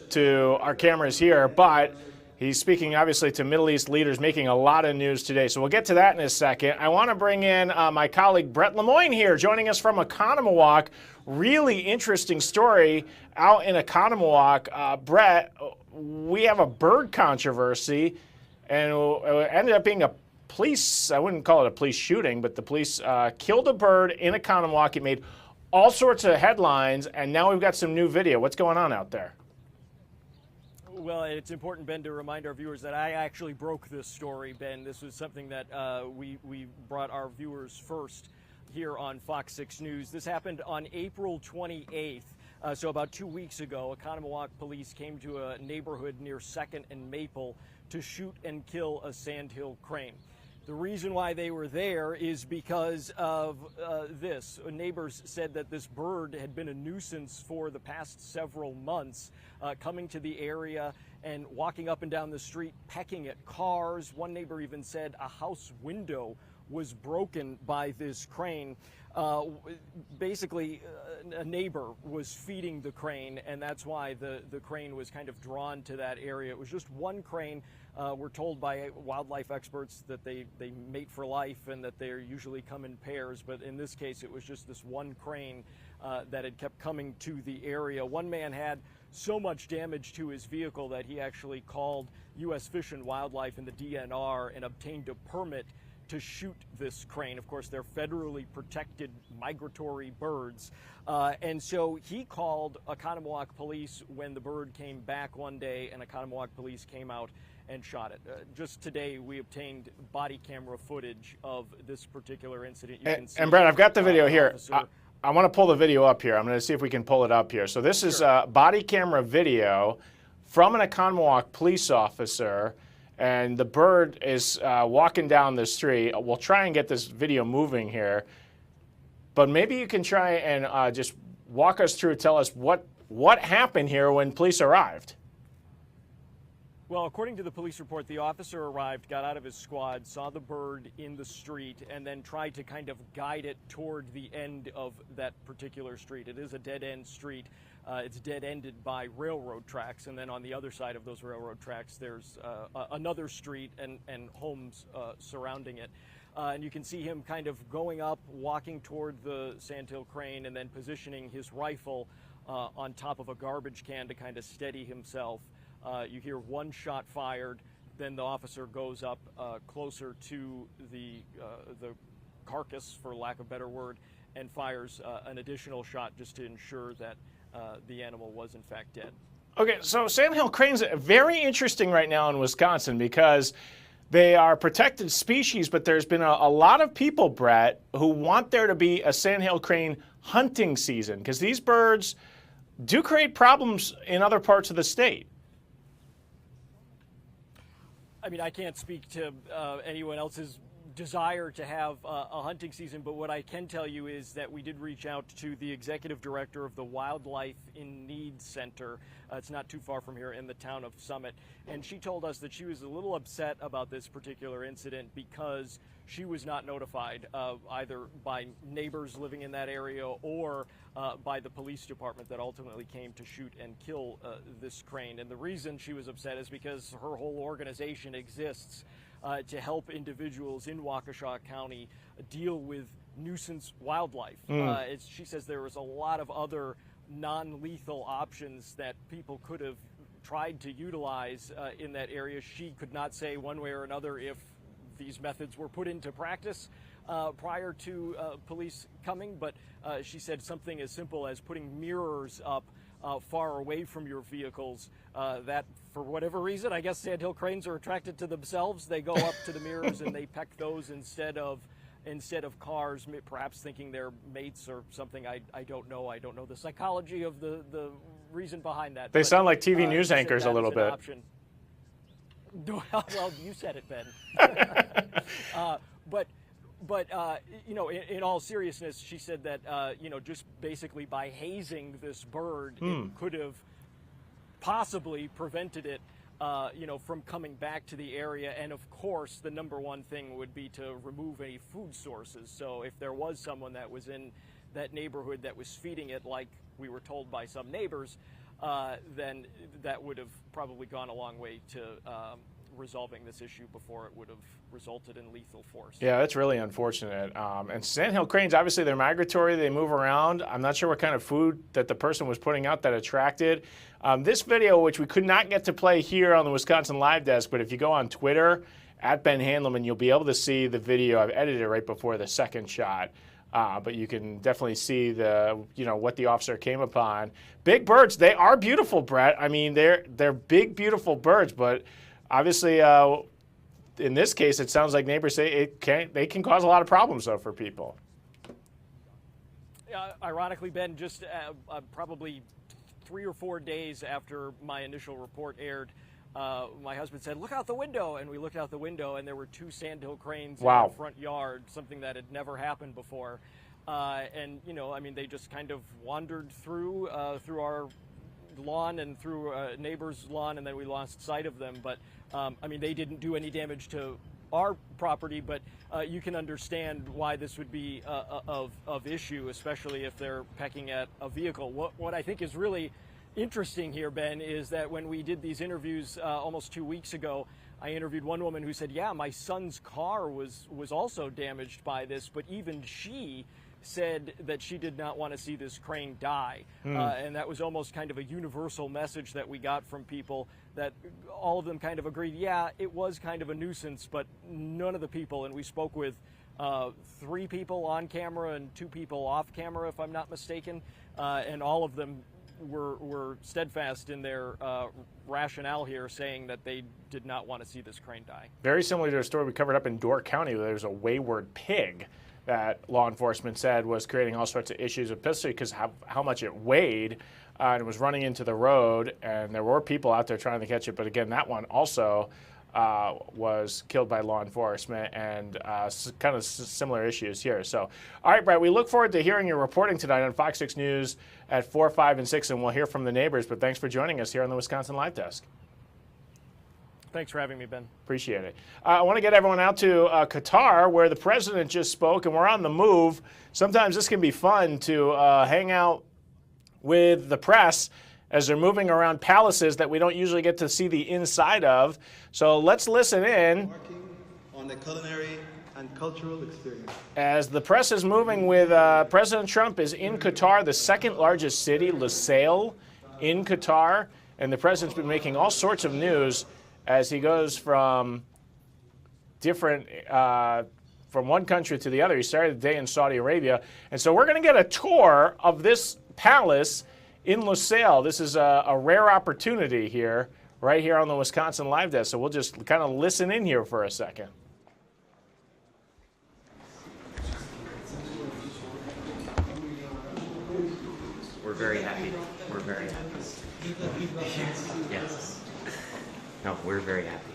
to our cameras here, but he's speaking obviously to Middle East leaders, making a lot of news today. So we'll get to that in a second. I want to bring in my colleague Brett Lemoyne here, joining us from Oconomowoc. Really interesting story out in Oconomowoc. Brett, we have a bird controversy, and it ended up being a police, I wouldn't call it a police shooting, but the police killed a bird in Oconomowoc. It made all sorts of headlines, and now we've got some new video. What's going on out there? Well, it's important, Ben, to remind our viewers that I actually broke this story, Ben. This was something that we brought our viewers first here on Fox 6 News. This happened on April 28th, so about 2 weeks ago. Oconomowoc police came to a neighborhood near 2nd and Maple to shoot and kill a sandhill crane. The reason why they were there is because of this. Neighbors said that this bird had been a nuisance for the past several months, coming to the area and walking up and down the street, pecking at cars. One neighbor even said a house window was broken by this crane. Basically, a neighbor was feeding the crane, and that's why the crane was kind of drawn to that area. It was just one crane. We're told by wildlife experts that they mate for life and that they usually come in pairs, but in this case it was just this one crane that had kept coming to the area. One man had so much damage to his vehicle that he actually called U.S. Fish and Wildlife and the DNR and obtained a permit to shoot this crane. Of course, they're federally protected migratory birds. And so he called Oconomowoc police when the bird came back one day, and Oconomowoc police came out and shot it. Just today, we obtained body camera footage of this particular incident. You can see, and Brett, I've got the video here. I want to pull the video up here. I'm going to see if we can pull it up here. So this is body camera video from an Oconomowoc police officer, and the bird is walking down the street. We'll try and get this video moving here, but maybe you can try and just walk us through, tell us what happened here when police arrived. Well, according to the police report, the officer arrived, got out of his squad, saw the bird in the street, and then tried to kind of guide it toward the end of that particular street. It is a dead-end street. It's dead-ended by railroad tracks, and then on the other side of those railroad tracks, there's another street and homes surrounding it. And you can see him kind of going up, walking toward the sandhill crane, and then positioning his rifle on top of a garbage can to kind of steady himself. You hear one shot fired, then the officer goes up closer to the carcass, for lack of a better word, and fires an additional shot just to ensure that the animal was in fact dead. Okay, so sandhill cranes are very interesting right now in Wisconsin because they are protected species, but there's been a lot of people, Brett, who want there to be a sandhill crane hunting season because these birds do create problems in other parts of the state. I mean, I can't speak to anyone else's desire to have a hunting season, but what I can tell you is that we did reach out to the executive director of the Wildlife in Need Center. It's not too far from here in the town of Summit, and she told us that she was a little upset about this particular incident because she was not notified either by neighbors living in that area or by the police department that ultimately came to shoot and kill this crane. And the reason she was upset is because her whole organization exists to help individuals in Waukesha County deal with nuisance wildlife. She says there was a lot of other non-lethal options that people could have tried to utilize in that area. She could not say one way or another if these methods were put into practice prior to police coming, but she said something as simple as putting mirrors up far away from your vehicles, that for whatever reason, I guess sandhill cranes are attracted to themselves. They go up to the mirrors and they peck those instead of cars, perhaps thinking they're mates or something. I don't know. I don't know the psychology of the reason behind that. They sound like TV news anchors a little bit. Well, you said it, Ben. But you know, in all seriousness, she said that you know, just basically by hazing this bird, it could have possibly prevented it from coming back to the area. And of course, the number one thing would be to remove any food sources. So if there was someone that was in that neighborhood that was feeding it, like we were told by some neighbors, then that would have probably gone a long way to resolving this issue before it would have resulted in lethal force. Yeah, that's really unfortunate. And sandhill cranes, obviously they're migratory, they move around. I'm not sure what kind of food that the person was putting out that attracted. This video, which we could not get to play here on the Wisconsin Live Desk, but if you go on Twitter, @BenHandelman, you'll be able to see the video. I've edited it right before the second shot. But you can definitely see what the officer came upon. Big birds, they are beautiful, Brett. I mean, they're big, beautiful birds, but obviously, in this case, it sounds like neighbors say they can cause a lot of problems, though, for people. Ironically, Ben, just probably 3 or 4 days after my initial report aired, my husband said, "Look out the window," and we looked out the window, and there were 2 sandhill cranes in our front yard, something that had never happened before. And they just kind of wandered through our lawn and through a neighbor's lawn, and then we lost sight of them. But they didn't do any damage to our property, but you can understand why this would be of issue, especially if they're pecking at a vehicle. What I think is really interesting here, Ben, is that when we did these interviews almost 2 weeks ago, I interviewed one woman who said, yeah, my son's car was also damaged by this, but even she said that she did not want to see this crane die. And that was almost kind of a universal message that we got from people, that all of them kind of agreed, yeah, it was kind of a nuisance, but none of the people, and we spoke with 3 people on camera and 2 people off camera, if I'm not mistaken, and all of them were steadfast in their rationale here, saying that they did not want to see this crane die. Very similar to a story we covered up in Door County, where there's a wayward pig that law enforcement said was creating all sorts of issues, especially because how much it weighed, and it was running into the road, and there were people out there trying to catch it. But again, that one also was killed by law enforcement, and kind of similar issues here. So, all right, Brett, we look forward to hearing your reporting tonight on Fox 6 News at 4, 5, and 6, and we'll hear from the neighbors. But thanks for joining us here on the Wisconsin Live Desk. Thanks for having me, Ben. Appreciate it. I want to get everyone out to Qatar, where the president just spoke, and we're on the move. Sometimes this can be fun to hang out with the press as they're moving around palaces that we don't usually get to see the inside of. So let's listen in on the culinary and cultural experience. As the press is moving with President Trump is in Qatar, the second largest city, Lusail, in Qatar, and the president's been making all sorts of news as he goes from different, from one country to the other. He started the day in Saudi Arabia. And so we're going to get a tour of this palace in Lusail. This is a rare opportunity here, right here on the Wisconsin Live Desk. So we'll just kind of listen in here for a second. We're very happy. We're very happy. Yes. No, we're very happy.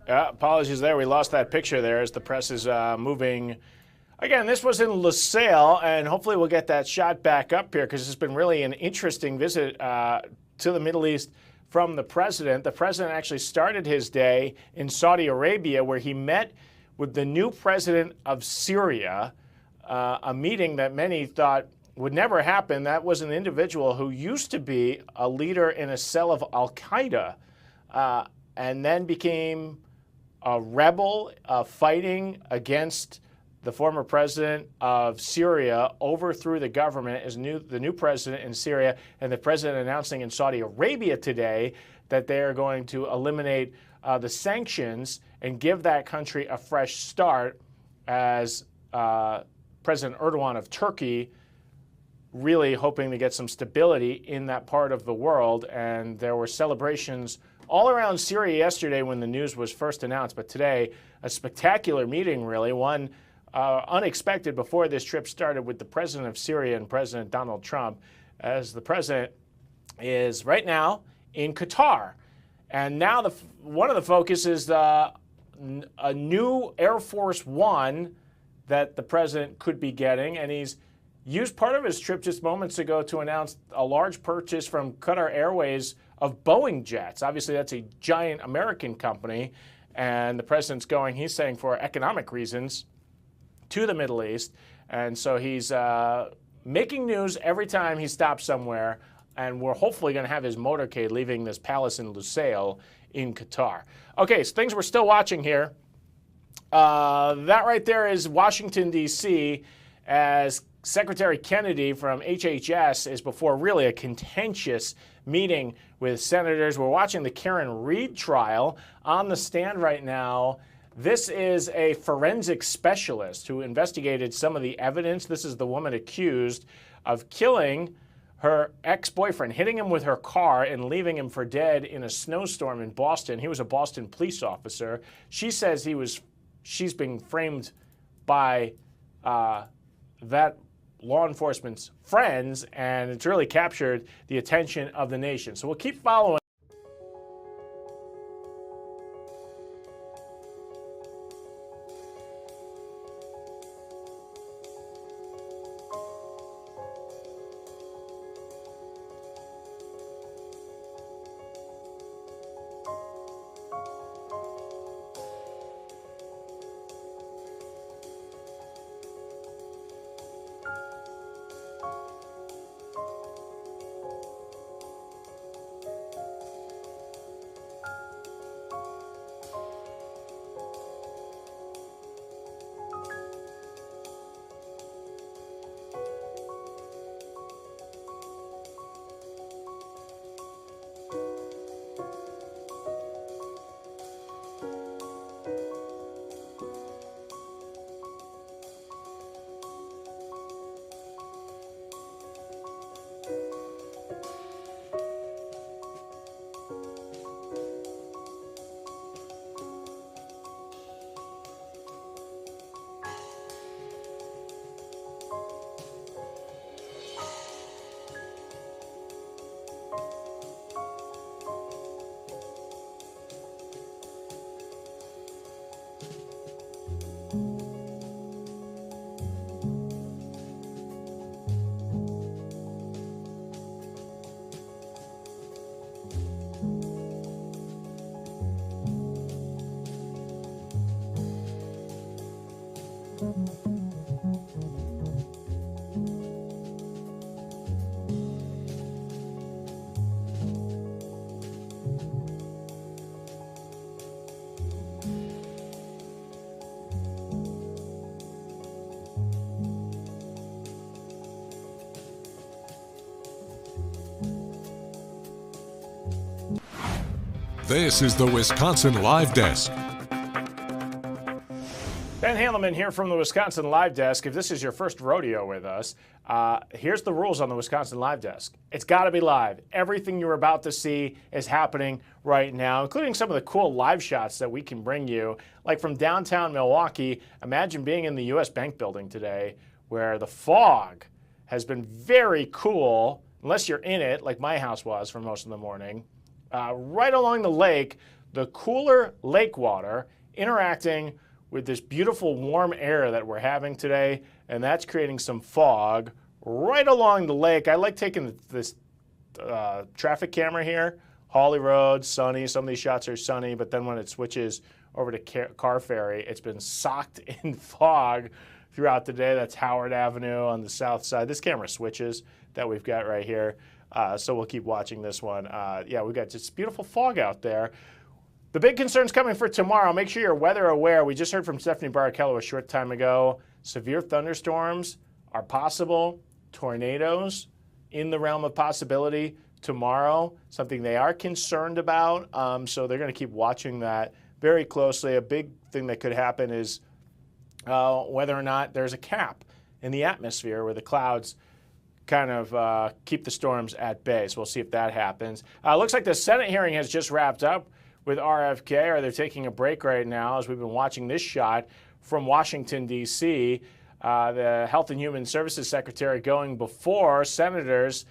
Apologies there. We lost that picture there as the press is moving. Again, this was in Lusail, and hopefully we'll get that shot back up here because it's been really an interesting visit to the Middle East from the president. The president actually started his day in Saudi Arabia, where he met with the new president of Syria, a meeting that many thought would never happen. That was an individual who used to be a leader in a cell of Al-Qaeda and then became a rebel fighting against the former president of Syria, overthrew the government, is the new president in Syria, and the president announcing in Saudi Arabia today that they are going to eliminate the sanctions and give that country a fresh start, as President Erdogan of Turkey really hoping to get some stability in that part of the world. And there were celebrations all around Syria yesterday when the news was first announced, but today a spectacular meeting, really, one unexpected before this trip started, with the president of Syria and President Donald Trump, as the president is right now in Qatar. And now one of the focus is a new Air Force One that the president could be getting, and he's used part of his trip just moments ago to announce a large purchase from Qatar Airways of Boeing jets. Obviously, that's a giant American company, and the president's going, he's saying, for economic reasons, to the Middle East. And so he's making news every time he stops somewhere, and we're hopefully going to have his motorcade leaving this palace in Lusail in Qatar. Okay, so things we're still watching here. That right there is Washington, D.C., as Secretary Kennedy from HHS is before really a contentious meeting with senators. We're watching the Karen Reed trial. On the stand right now, this is a forensic specialist who investigated some of the evidence. This is the woman accused of killing her ex-boyfriend, hitting him with her car and leaving him for dead in a snowstorm in Boston. He was a Boston police officer. She says she's being framed by that law enforcement's friends, and it's really captured the attention of the nation. So we'll keep following. This is the Wisconsin Live Desk. Ben Handelman here from the Wisconsin Live Desk. If this is your first rodeo with us, here's the rules on the Wisconsin Live Desk. It's got to be live. Everything you're about to see is happening right now, including some of the cool live shots that we can bring you, like from downtown Milwaukee. Imagine being in the U.S. Bank building today, where the fog has been very cool, unless you're in it, like my house was for most of the morning. Right along the lake, the cooler lake water interacting with this beautiful warm air that we're having today, and that's creating some fog right along the lake. I like taking this traffic camera here. Hawley Road, sunny. Some of these shots are sunny, but then when it switches over to Car Ferry, it's been socked in fog throughout the day. That's Howard Avenue on the south side. This camera switches that we've got right here. So we'll keep watching this one. Yeah, we've got just beautiful fog out there. The big concern's coming for tomorrow. Make sure you're weather aware. We just heard from Stephanie Barakello a short time ago. Severe thunderstorms are possible. Tornadoes in the realm of possibility tomorrow, something they are concerned about. So they're going to keep watching that very closely. A big thing that could happen is whether or not there's a cap in the atmosphere where the clouds kind of keep the storms at bay. So we'll see if that happens. Looks like the Senate hearing has just wrapped up with RFK, or they're taking a break right now as we've been watching this shot from Washington, D.C. The Health and Human Services Secretary going before senators,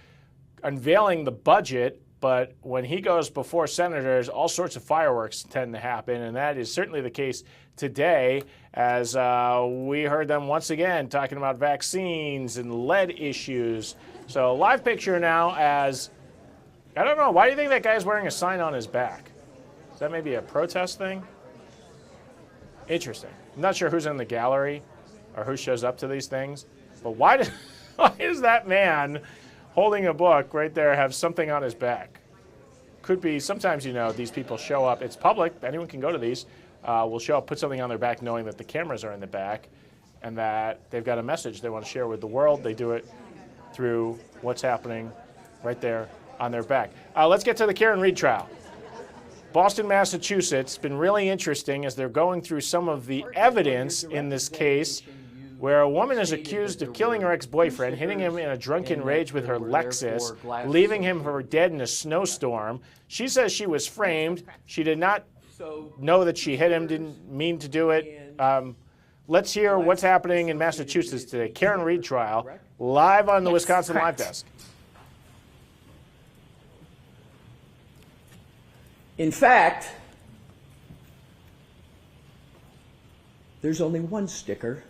unveiling the budget. But when he goes before senators, all sorts of fireworks tend to happen, and that is certainly the case today, as we heard them once again talking about vaccines and lead issues. So live picture now as, I don't know, why do you think that guy's wearing a sign on his back? Is that maybe a protest thing? Interesting. I'm not sure who's in the gallery or who shows up to these things, but why is that man holding a book right there have something on his back? Could be, sometimes, you know, these people show up, it's public, anyone can go to these, will show up, put something on their back knowing that the cameras are in the back and that they've got a message they want to share with the world. They do it through what's happening right there on their back. Let's get to the Karen Read trial. Boston, Massachusetts, been really interesting as they're going through some of the evidence in this case where a woman is accused of killing her ex-boyfriend, hitting him in a drunken rage with her Lexus, leaving him for dead in a snowstorm. She says she was framed. She did not know that she hit him, didn't mean to do it. Let's hear what's happening in Massachusetts today. Karen Read trial, live on the Wisconsin Live Desk. In fact, there's only one sticker,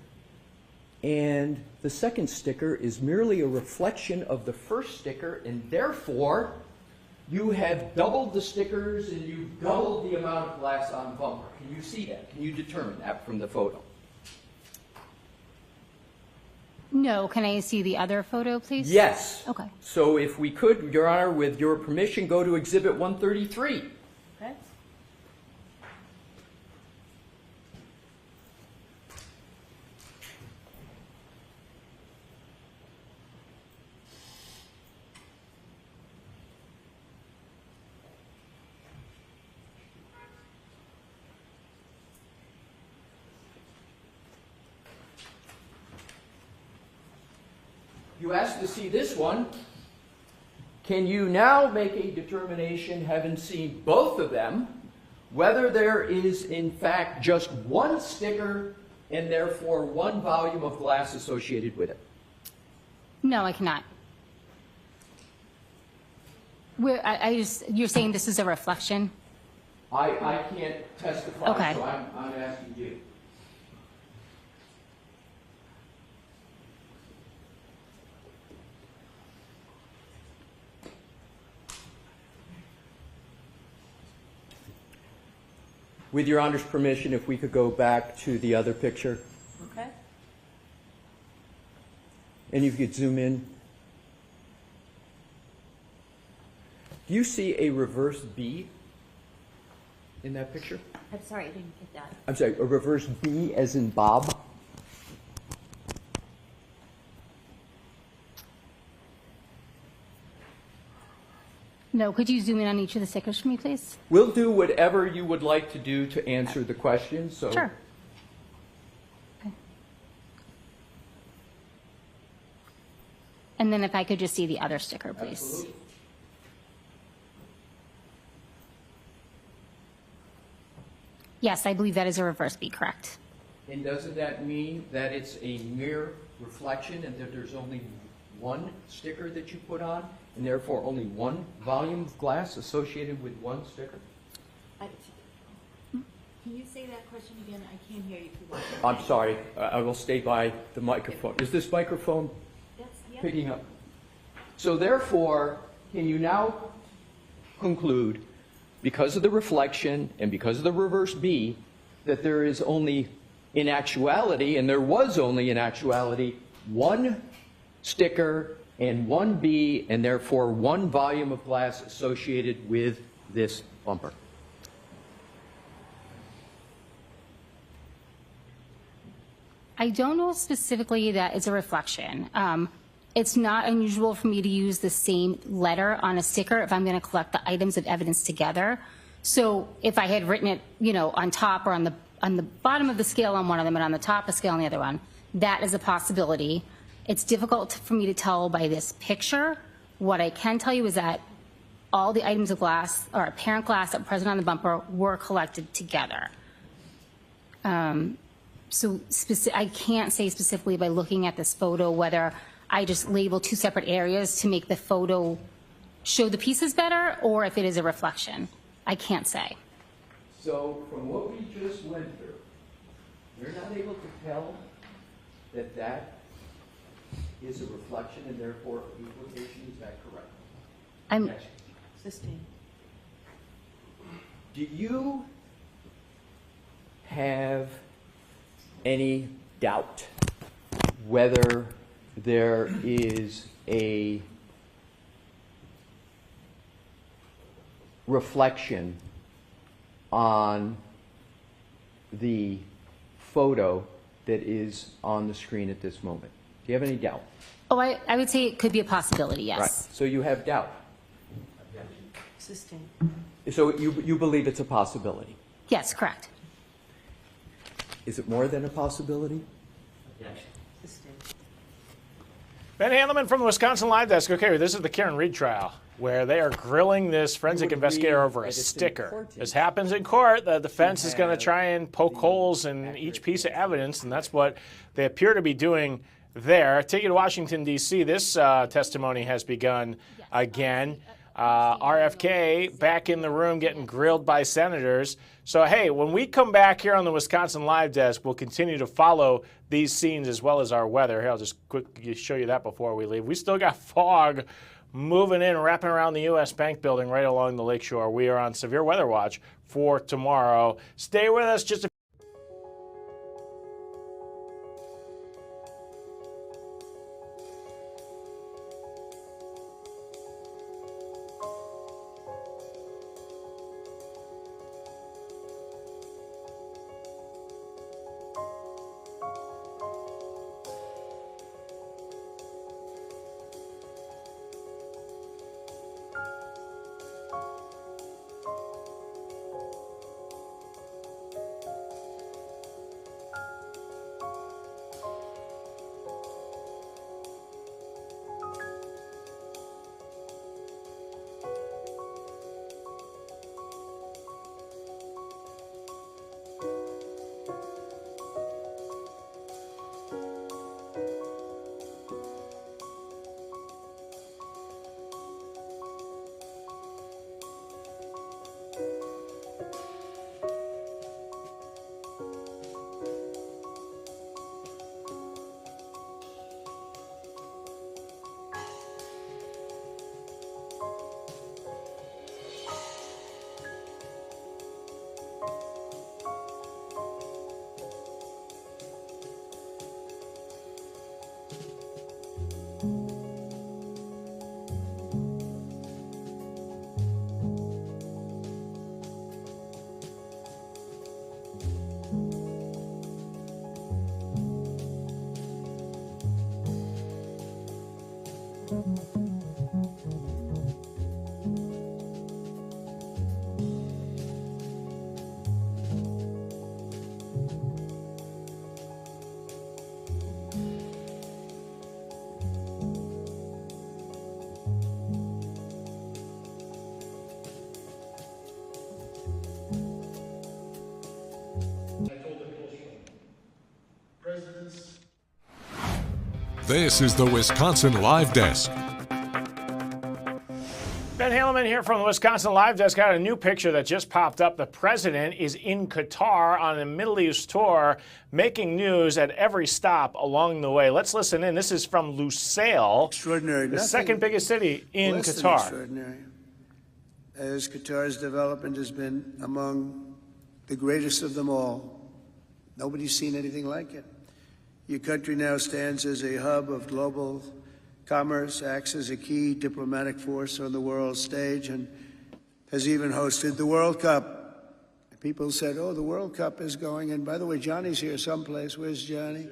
and the second sticker is merely a reflection of the first sticker, and therefore you have doubled the stickers and you've doubled the amount of glass on the bumper. Can you see that? Can you determine that from the photo? No. Can I see the other photo, please? Yes. Okay. So if we could, Your Honor, with your permission, go to Exhibit 133. Okay. You asked to see this one. Can you now make a determination, having seen both of them, whether there is in fact just one sticker and therefore one volume of glass associated with it? No, I cannot. You're saying this is a reflection? I can't testify, Okay. so I'm asking you. With Your Honor's permission, if we could go back to the other picture. Okay. And if you could zoom in. Do you see a reverse B in that picture? I'm sorry, I didn't get that. I'm sorry, a reverse B as in Bob? No, could you zoom in on each of the stickers for me, please? We'll do whatever you would like to do to answer the question. So. Sure. Okay. And then if I could just see the other sticker, please. Absolutely. Yes, I believe that is a reverse B, correct? And doesn't that mean that it's a mere reflection and that there's only one sticker that you put on, and therefore only one volume of glass associated with one sticker? Can you say that question again? I can't hear you too well. I'm sorry, I will stay by the microphone. Is this microphone picking up? So therefore, can you now conclude, because of the reflection and because of the reverse B, that there is only, in actuality, and there was only in actuality, one sticker and one B, and therefore one volume of glass associated with this bumper? I don't know specifically that it's a reflection. It's not unusual for me to use the same letter on a sticker if I'm going to collect the items of evidence together. So if I had written it, on top or on the bottom of the scale on one of them and on the top of the scale on the other one, that is a possibility. It's difficult for me to tell by this picture. What I can tell you is that all the items of glass or apparent glass that were present on the bumper were collected together. So I can't say specifically by looking at this photo whether I just label two separate areas to make the photo show the pieces better or if it is a reflection. I can't say. So from what we just went through, you're not able to tell that that is a reflection and therefore equivocation. Is that correct? I'm Do you have any doubt whether there is a reflection on the photo that is on the screen at this moment? Do you have any doubt? Oh, I would say it could be a possibility, yes. Right. So you have doubt. So you believe it's a possibility? Yes, correct. Is it more than a possibility? Ben Handelman from the Wisconsin Live Desk. Okay, this is the Karen Reed trial, where they are grilling this forensic investigator over a sticker. This happens in court. The defense is going to try and poke holes in each piece of evidence, and that's what they appear to be doing there. Take you to Washington, D.C. This testimony has begun again. RFK back in the room getting grilled by senators. So, hey, when we come back here on the Wisconsin Live Desk, we'll continue to follow these scenes as well as our weather. Here, I'll just quickly show you that before we leave. We still got fog moving in, wrapping around the U.S. Bank building right along the lakeshore. We are on severe weather watch for tomorrow. Stay with us just a This is the Wisconsin Live Desk. Ben Handelman here from the Wisconsin Live Desk. Got a new picture that just popped up. The president is in Qatar on a Middle East tour, making news at every stop along the way. Let's listen in. This is from Lusail, Extraordinary. the second biggest city in Qatar. Extraordinary. As Qatar's development has been among the greatest of them all. Nobody's seen anything like it. Your country now stands as a hub of global commerce, acts as a key diplomatic force on the world stage, and has even hosted the World Cup. People said, oh, the World Cup is going, and by the way, Johnny's here someplace. Where's Johnny?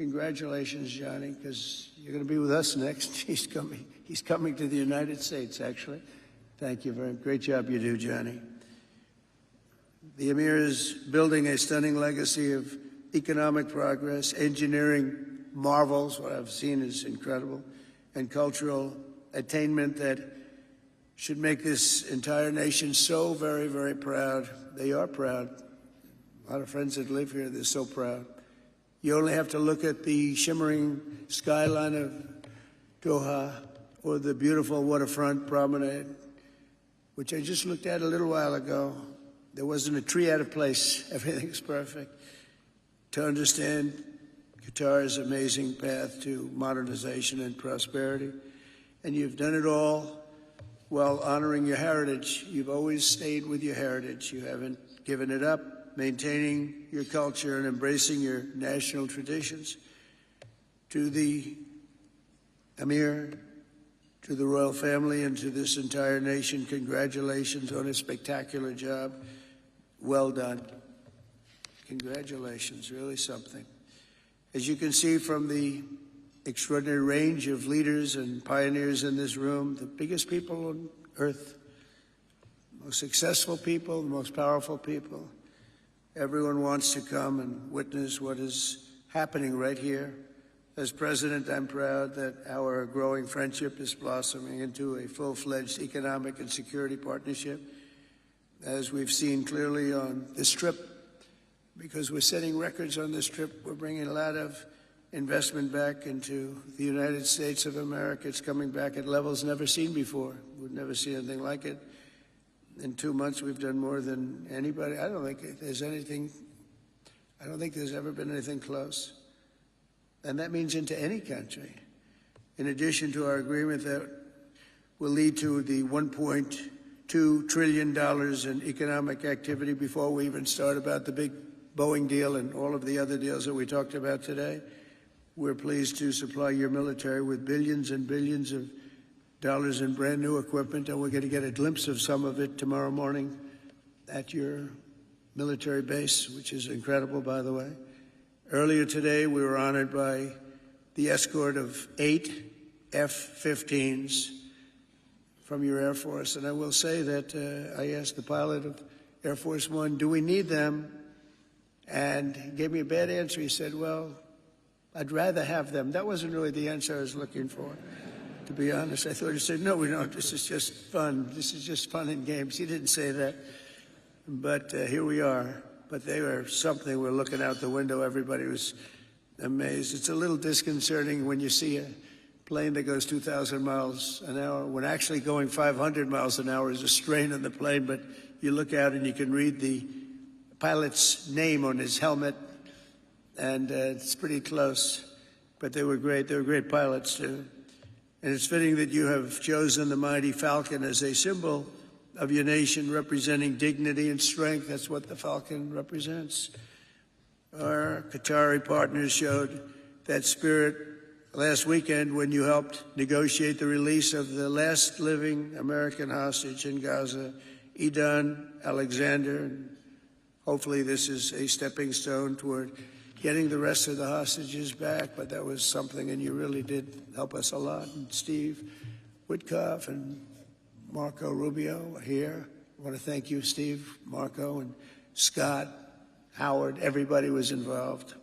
congratulations, Johnny, because you're going to be with us next. He's coming to the United States, actually. Thank you very much. Great job you do, Johnny. The Emir is building a stunning legacy of economic progress, engineering marvels, what I've seen is incredible, and cultural attainment that should make this entire nation so very, very proud. They are proud. A lot of friends that live here, they're so proud. You only have to look at the shimmering skyline of Doha or the beautiful waterfront promenade, which I just looked at a little while ago. There wasn't a tree out of place. Everything's perfect. To understand Qatar's amazing path to modernization and prosperity. And you've done it all while honoring your heritage. You've always stayed with your heritage. You haven't given it up, maintaining your culture and embracing your national traditions. To the Emir, to the royal family, and to this entire nation, congratulations on a spectacular job. Well done. Congratulations, really something. As you can see from the extraordinary range of leaders and pioneers in this room, the biggest people on earth, most successful people, the most powerful people. Everyone wants to come and witness what is happening right here. As president, I'm proud that our growing friendship is blossoming into a full-fledged economic and security partnership, as we've seen clearly on this trip. Because we're setting records on this trip, we're bringing a lot of investment back into the United States of America. It's coming back at levels never seen before. We've never seen anything like it. In 2 months, we've done more than anybody. I don't think there's ever been anything close. And that means into any country. In addition to our agreement that will lead to the $1.2 trillion in economic activity before we even start about the big Boeing deal and all of the other deals that we talked about today. We're pleased to supply your military with billions and billions of dollars in brand new equipment, and we're going to get a glimpse of some of it tomorrow morning at your military base, which is incredible, by the way. Earlier today, we were honored by the escort of 8 F-15s from your Air Force, and I will say that I asked the pilot of Air Force One, do we need them? And he gave me a bad answer. He said, well, I'd rather have them. That wasn't really the answer I was looking for, to be honest. I thought he said, no, we don't. This is just fun. This is just fun and games. He didn't say that. But here we are. But they were something. We're looking out the window. Everybody was amazed. It's a little disconcerting when you see a plane that goes 2,000 miles an hour, when actually going 500 miles an hour is a strain on the plane. But you look out and you can read the pilot's name on his helmet, and it's pretty close. But they were great. They were great pilots, too. And it's fitting that you have chosen the mighty Falcon as a symbol of your nation, representing dignity and strength. That's what the Falcon represents. Our Qatari partners showed that spirit last weekend when you helped negotiate the release of the last living American hostage in Gaza, Edan Alexander. And hopefully this is a stepping stone toward getting the rest of the hostages back, but that was something, and you really did help us a lot. And Steve Witkoff and Marco Rubio are here. I want to thank you, Steve, Marco, and Scott, Howard. Everybody was involved.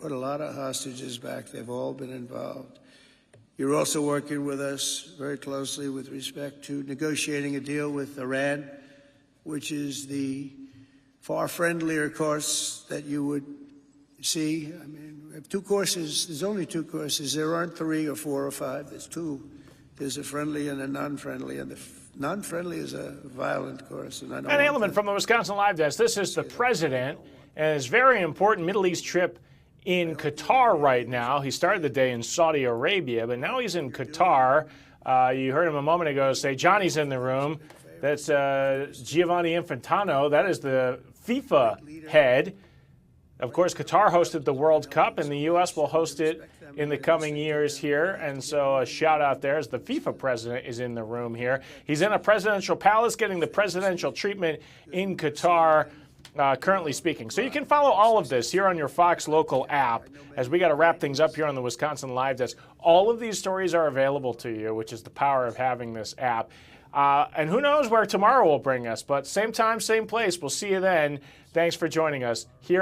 Put a lot of hostages back. They've all been involved. You're also working with us very closely with respect to negotiating a deal with Iran, which is the far friendlier course that you would see. I mean, we have 2 courses. There's only 2 courses. There aren't 3 or 4 or 5. There's 2. There's a friendly and a non-friendly, and the non-friendly is a violent course. And Edelman from the Wisconsin Live Desk. This is the president and his very important Middle East trip in Qatar right now. He started the day in Saudi Arabia, but now he's in Qatar. You heard him a moment ago say Johnny's in the room. That's Giovanni Infantino. That is the FIFA head. Of course, Qatar hosted the World Cup, and the U.S. will host it in the coming years here. And so a shout out there as the FIFA president is in the room here. He's in a presidential palace getting the presidential treatment in Qatar. currently speaking. So you can follow all of this here on your Fox Local app as we got to wrap things up here on the Wisconsin Live Desk. All of these stories are available to you, which is the power of having this app. And who knows where tomorrow will bring us, but same time, same place. We'll see you then. Thanks for joining us here.